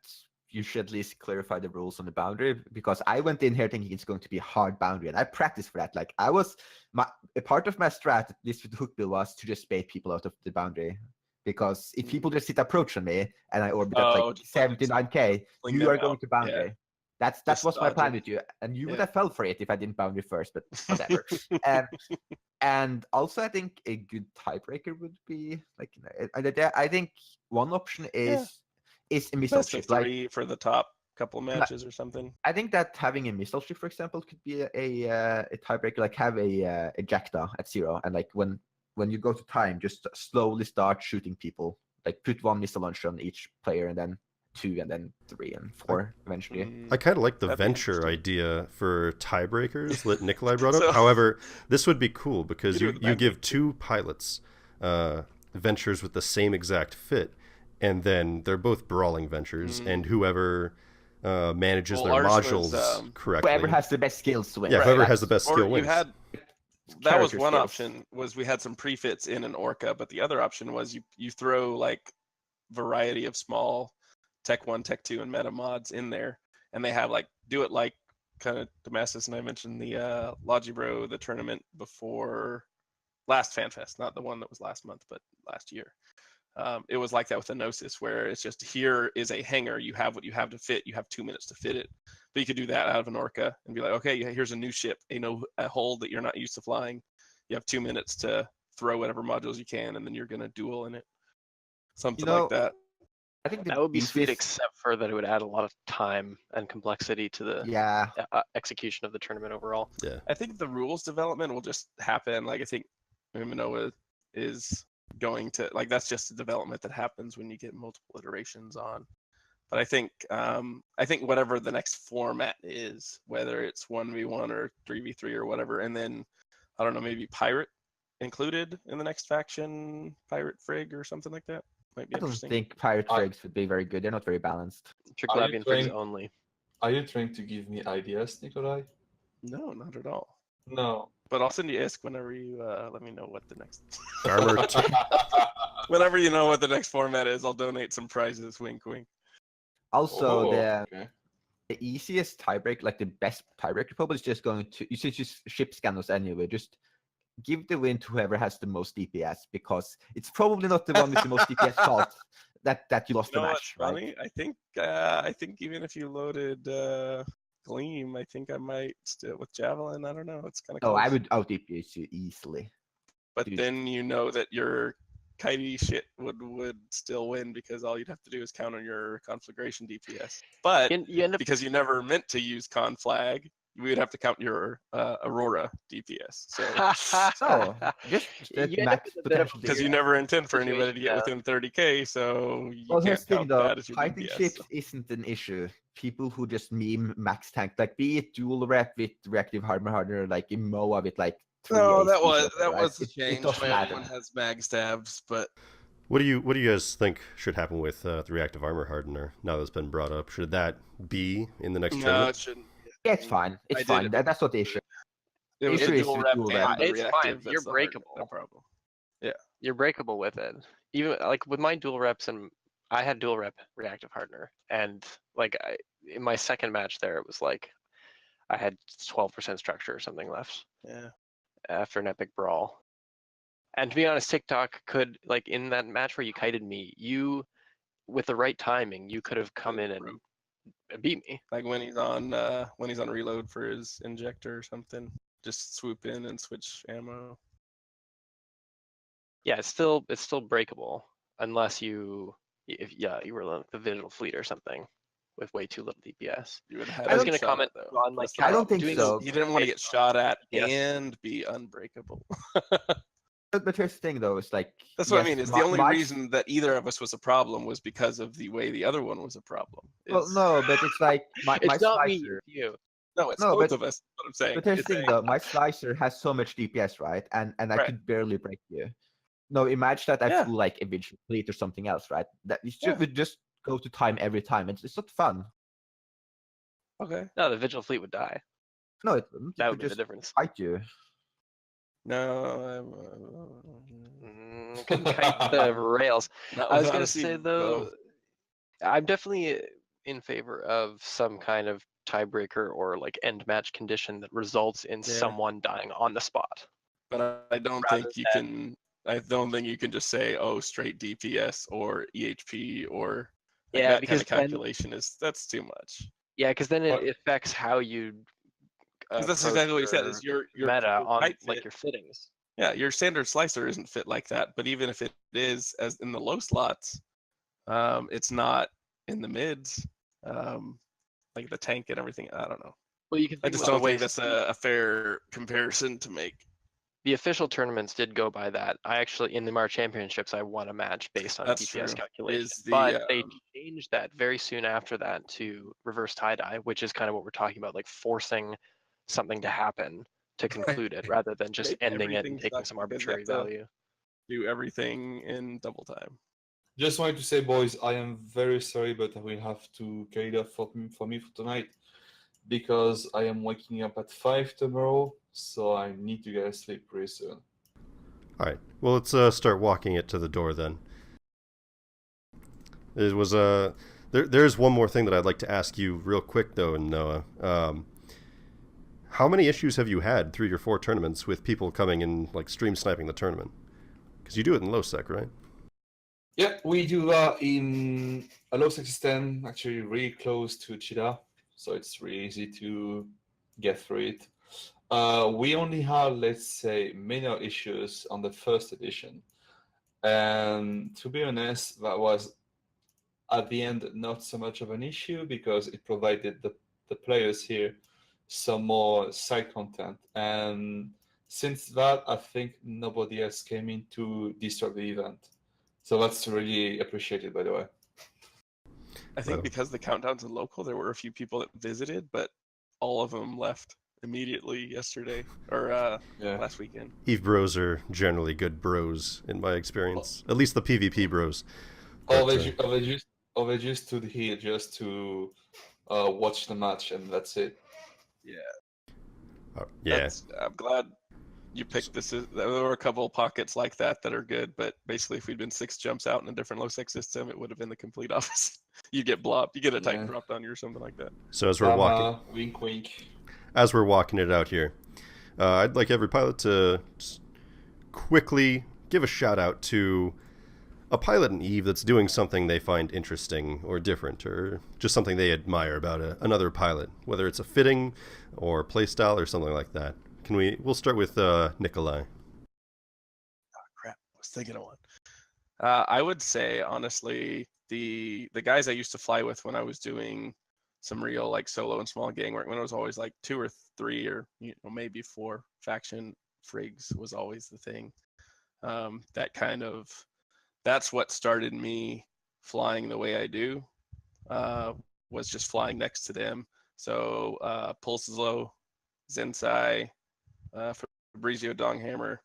you should at least clarify the rules on the boundary, because I went in here thinking it's going to be a hard boundary, and I practiced for that. Like a part of my strat, at least with the hook bill, was to just bait people out of the boundary. Because if people just sit approach on me and I orbit at like 79k, you are going to boundary. Yeah. That was my plan with you, and you would have fell for it if I didn't boundary first. But whatever. And also, I think a good tiebreaker would be like, I think one option is a missile Best of shift, three for the top couple matches or something. I think that having a missile shift, for example, could be a tiebreaker. Like have a ejecta at 0, and like when you go to time, just slowly start shooting people. Like put 1 missile launcher on each player, and then 2, and then 3 and 4 eventually. I kind of like the venture idea for tiebreakers that Nikolai brought up. However, this would be cool because you give 2 pilots ventures with the same exact fit, and then they're both brawling ventures, and whoever manages their modules correctly. Whoever has the best skills wins. Yeah, whoever has the best skill wins. That was one option, was we had some prefits in an Orca, but the other option was you throw like variety of small Tech 1, Tech 2, and meta mods in there, and they have like do it like kind of Damassys and I mentioned the Logibro, the tournament before last FanFest, not the one that was last month, but last year. It was like that with the Gnosis, where it's just here is a hanger. You have what you have to fit. You have 2 minutes to fit it. But you could do that out of an Orca and be like, okay, here's a new ship, a hull that you're not used to flying. You have 2 minutes to throw whatever modules you can, and then you're going to duel in it. Something like that. I think that would be sweet, except for that it would add a lot of time and complexity to the execution of the tournament overall. Yeah, I think the rules development will just happen. Like I think Ymenoa is going to that's just a development that happens when you get multiple iterations on. But I think whatever the next format is, whether it's 1v1 or 3v3 or whatever, and then I don't know, maybe pirate included in the next faction, pirate frig or something like that. Might be I don't interesting. think pirate frigs would be very good. They're not very balanced. Tricolabian frigs only. Are you trying to give me ideas, Nikolai? No, not at all. No. But I'll send you ISK whenever you let me know what the next. Whenever you know what the next format is, I'll donate some prizes. Wink, wink. Also, the easiest tiebreak, like the best tiebreaker, probably is just going to just ship scanners anyway. Just give the win to whoever has the most DPS, because it's probably not the one with the most DPS fault that you lost the match. Funny? Right? I think even if you loaded Gleam, I think I might still with Javelin. I don't know. It's kind of. Oh, I would out DPS you easily. But then you know that your kitey shit would still win, because all you'd have to do is count on your conflagration DPS. But because you never meant to use conflag, we would have to count your Aurora DPS. So just max potential, because you never intend for anybody to get within 30k. So you can't count that as your fighting DPS. ships isn't an issue. People who just meme max tank, like be it dual rep with reactive armor hardener, like Ymenoa with like. No, that was a change. Everyone has mag stabs, but. What do you guys think should happen with the reactive armor hardener now that's been brought up? Should that be in the next tournament? No, it shouldn't. Yeah, it's fine. It's fine. That's not the issue. It was issue is dual with rep dual and rep. the It's reactive, fine. You're breakable. No problem. Yeah. You're breakable with it. Even like with my dual reps, and I had dual rep reactive hardener, and like in my second match there, it was like I had 12% structure or something left. Yeah. After an epic brawl. And to be honest, Tikktokk could, like in that match where you kited me, you, with the right timing, you could have come in and beat me. Like when he's on reload for his injector or something, just swoop in and switch ammo. Yeah, it's still breakable unless you were like the visual fleet or something with way too little DPS. I was going to comment on like I don't think so. He didn't want to get shot at and be unbreakable. But here's the thing, though, it's like that's what I mean. Is the only reason that either of us was a problem was because of the way the other one was a problem. Well, no, but it's like my not slicer. Me, you. No, it's both of us. What I'm saying. But here's the thing, though, my slicer has so much DPS, right? And I could barely break you. No, imagine that I flew like a visual fleet or something else, right? That you would just go to time every time. It's not fun. Okay. No, the vigil fleet would die. No, it wouldn't. That It would be the just difference. fight you. No, Couldn't kite the rails. not I was without gonna a say seat, though, I'm definitely in favor of some kind of tiebreaker or like end match condition that results in Yeah. someone dying on the spot. But I don't Rather think you than- can. I don't think you can just say, "Oh, straight DPS or EHP or like Yeah, that kind because of then- calculation that's too much." Yeah, because then it But- affects how you. Because that's exactly what you said. Is your meta on kite like fit- your fittings. Yeah, your standard slicer isn't fit like that. But even if it is, as in the low slots, it's not in the mids, like the tank and everything. I don't know. Well, you can. I Think just about don't the think ways- that's a fair comparison to make. The official tournaments did go by that. I actually, in the March Championships, I won a match based on a That's DPS true. calculation. Is the, But they changed that very soon after that to reverse tie-dye, which is kind of what we're talking about, like forcing something to happen to conclude it, rather than just Make ending it everything and taking suck some because you arbitrary have to value. do everything in double time. Just wanted to say, boys, I am very sorry, but I will have to carry that for me for tonight because I am waking up at 5 tomorrow, so I need to get sleep pretty soon. All right. Well, let's start walking it to the door then. It was there's one more thing that I'd like to ask you real quick though, Noah. How many issues have you had through your 4 tournaments with people coming and like stream sniping the tournament? Because you do it in low sec, right? Yeah, we do that in a low system, actually really close to Cheetah, so it's really easy to get through it. We only had, let's say, minor issues on the first edition, and to be honest, that was at the end not so much of an issue because it provided the players here some more side content, and since that, I think nobody else came in to disturb the event. So that's really appreciated, by the way. I think Well- because the countdown's in local, there were a few people that visited, but all of them left immediately yesterday or Yeah. last weekend. Eve bros are generally good bros in my experience. At least the PvP bros. Or But, they just stood here just to watch the match, and that's it. yeah. I'm glad you picked this. There were a couple pockets like that are good, but basically, if we'd been 6 jumps out in a different low sec system, it would have been the complete opposite. You get blobbed, you get a tank Yeah. dropped on you or something like that. So as we're walking, Wink, wink. as we're walking it out here, I'd like every pilot to just quickly give a shout out to a pilot in Eve that's doing something they find interesting or different, or just something they admire about another pilot, whether it's a fitting or playstyle or something like that. We'll start with Nikolai. Crap, I was thinking of one. I would say honestly, the guys I used to fly with when I was doing some real like solo and small gang work, when it was always like 2 or 3 or maybe 4 faction frigs was always the thing. That's what started me flying the way I do. Was just flying next to them. So Pulslo, Zensai, Fabrizio Donghammer,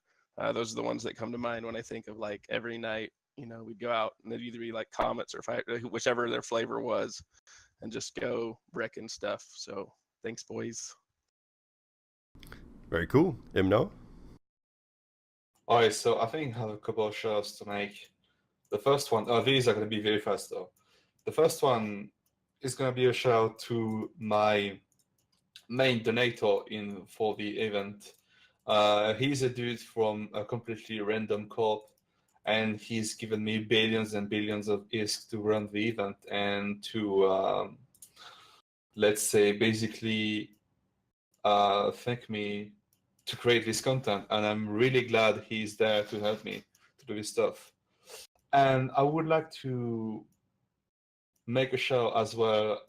those are the ones that come to mind when I think of like every night, we'd go out and it'd either be like Comets or Fire, whichever their flavor was, and just go wrecking stuff. So thanks, boys. Very cool. Ymenoa? Alright, so I think I have a couple of shows to make. The first one, these are going to be very fast though. The first one is going to be a shout out to my main donator for the event. He's a dude from a completely random corp, and he's given me billions and billions of ISK to run the event and to, let's say, basically thank me to create this content. And I'm really glad he's there to help me to do this stuff. And I would like to make a show as well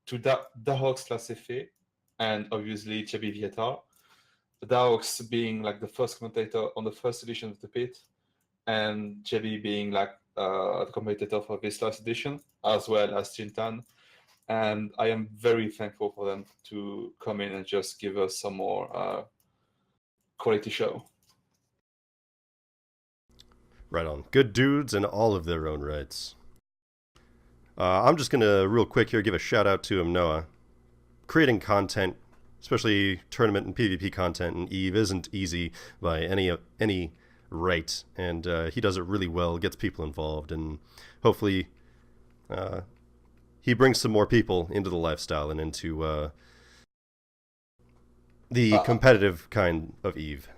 to Dahox Classifié and obviously Chebi Vietar. Dahox being like the first commentator on the first edition of the pit, and Chebi being like the commentator for this last edition, as well as Chintan. And I am very thankful for them to come in and just give us some more quality show. Right on. Good dudes in all of their own rights. I'm just going to, real quick here, give a shout out to Ymenoa. Creating content especially tournament and PvP content in EVE isn't easy by any rate, and he does it really well, gets people involved, and hopefully he brings some more people into the lifestyle and into the competitive kind of EVE.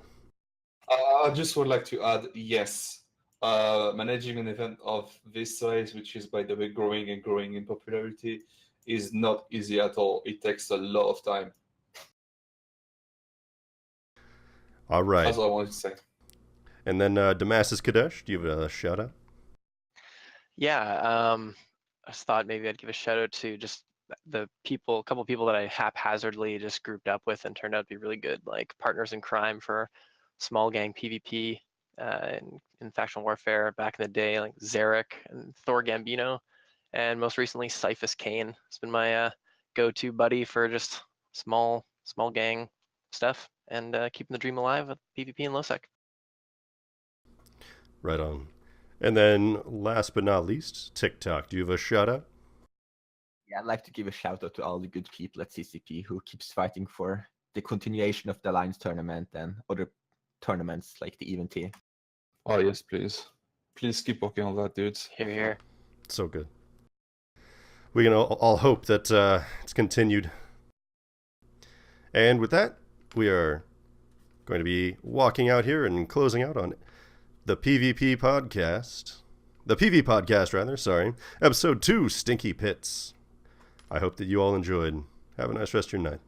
I just would like to add, yes, managing an event of this size, which is, by the way, growing and growing in popularity, is not easy at all. It takes a lot of time. All right. That's all I wanted to say. And then Damassys Kadesh, do you have a shout out? Yeah, I just thought maybe I'd give a shout out to just a couple people that I haphazardly just grouped up with and turned out to be really good, like partners in crime for small gang PvP in faction warfare back in the day, like Zarek and Thor Gambino, and most recently Cyphus Kane. It's been my go-to buddy for just small gang stuff and keeping the dream alive with PvP and LoSec. Right on. And then last but not least, Tikktokk. Do you have a shout out? Yeah, I'd like to give a shout out to all the good people at CCP who keeps fighting for the continuation of the Alliance tournament and other tournaments like the Event. Oh, yes, please. Please keep working on that, dudes. Hear, hear. So good. We can all hope that it's continued. And with that, we are going to be walking out here and closing out on the PvP podcast. The PV podcast, rather, sorry. Episode 2, Stinky Pits. I hope that you all enjoyed. Have a nice rest of your night.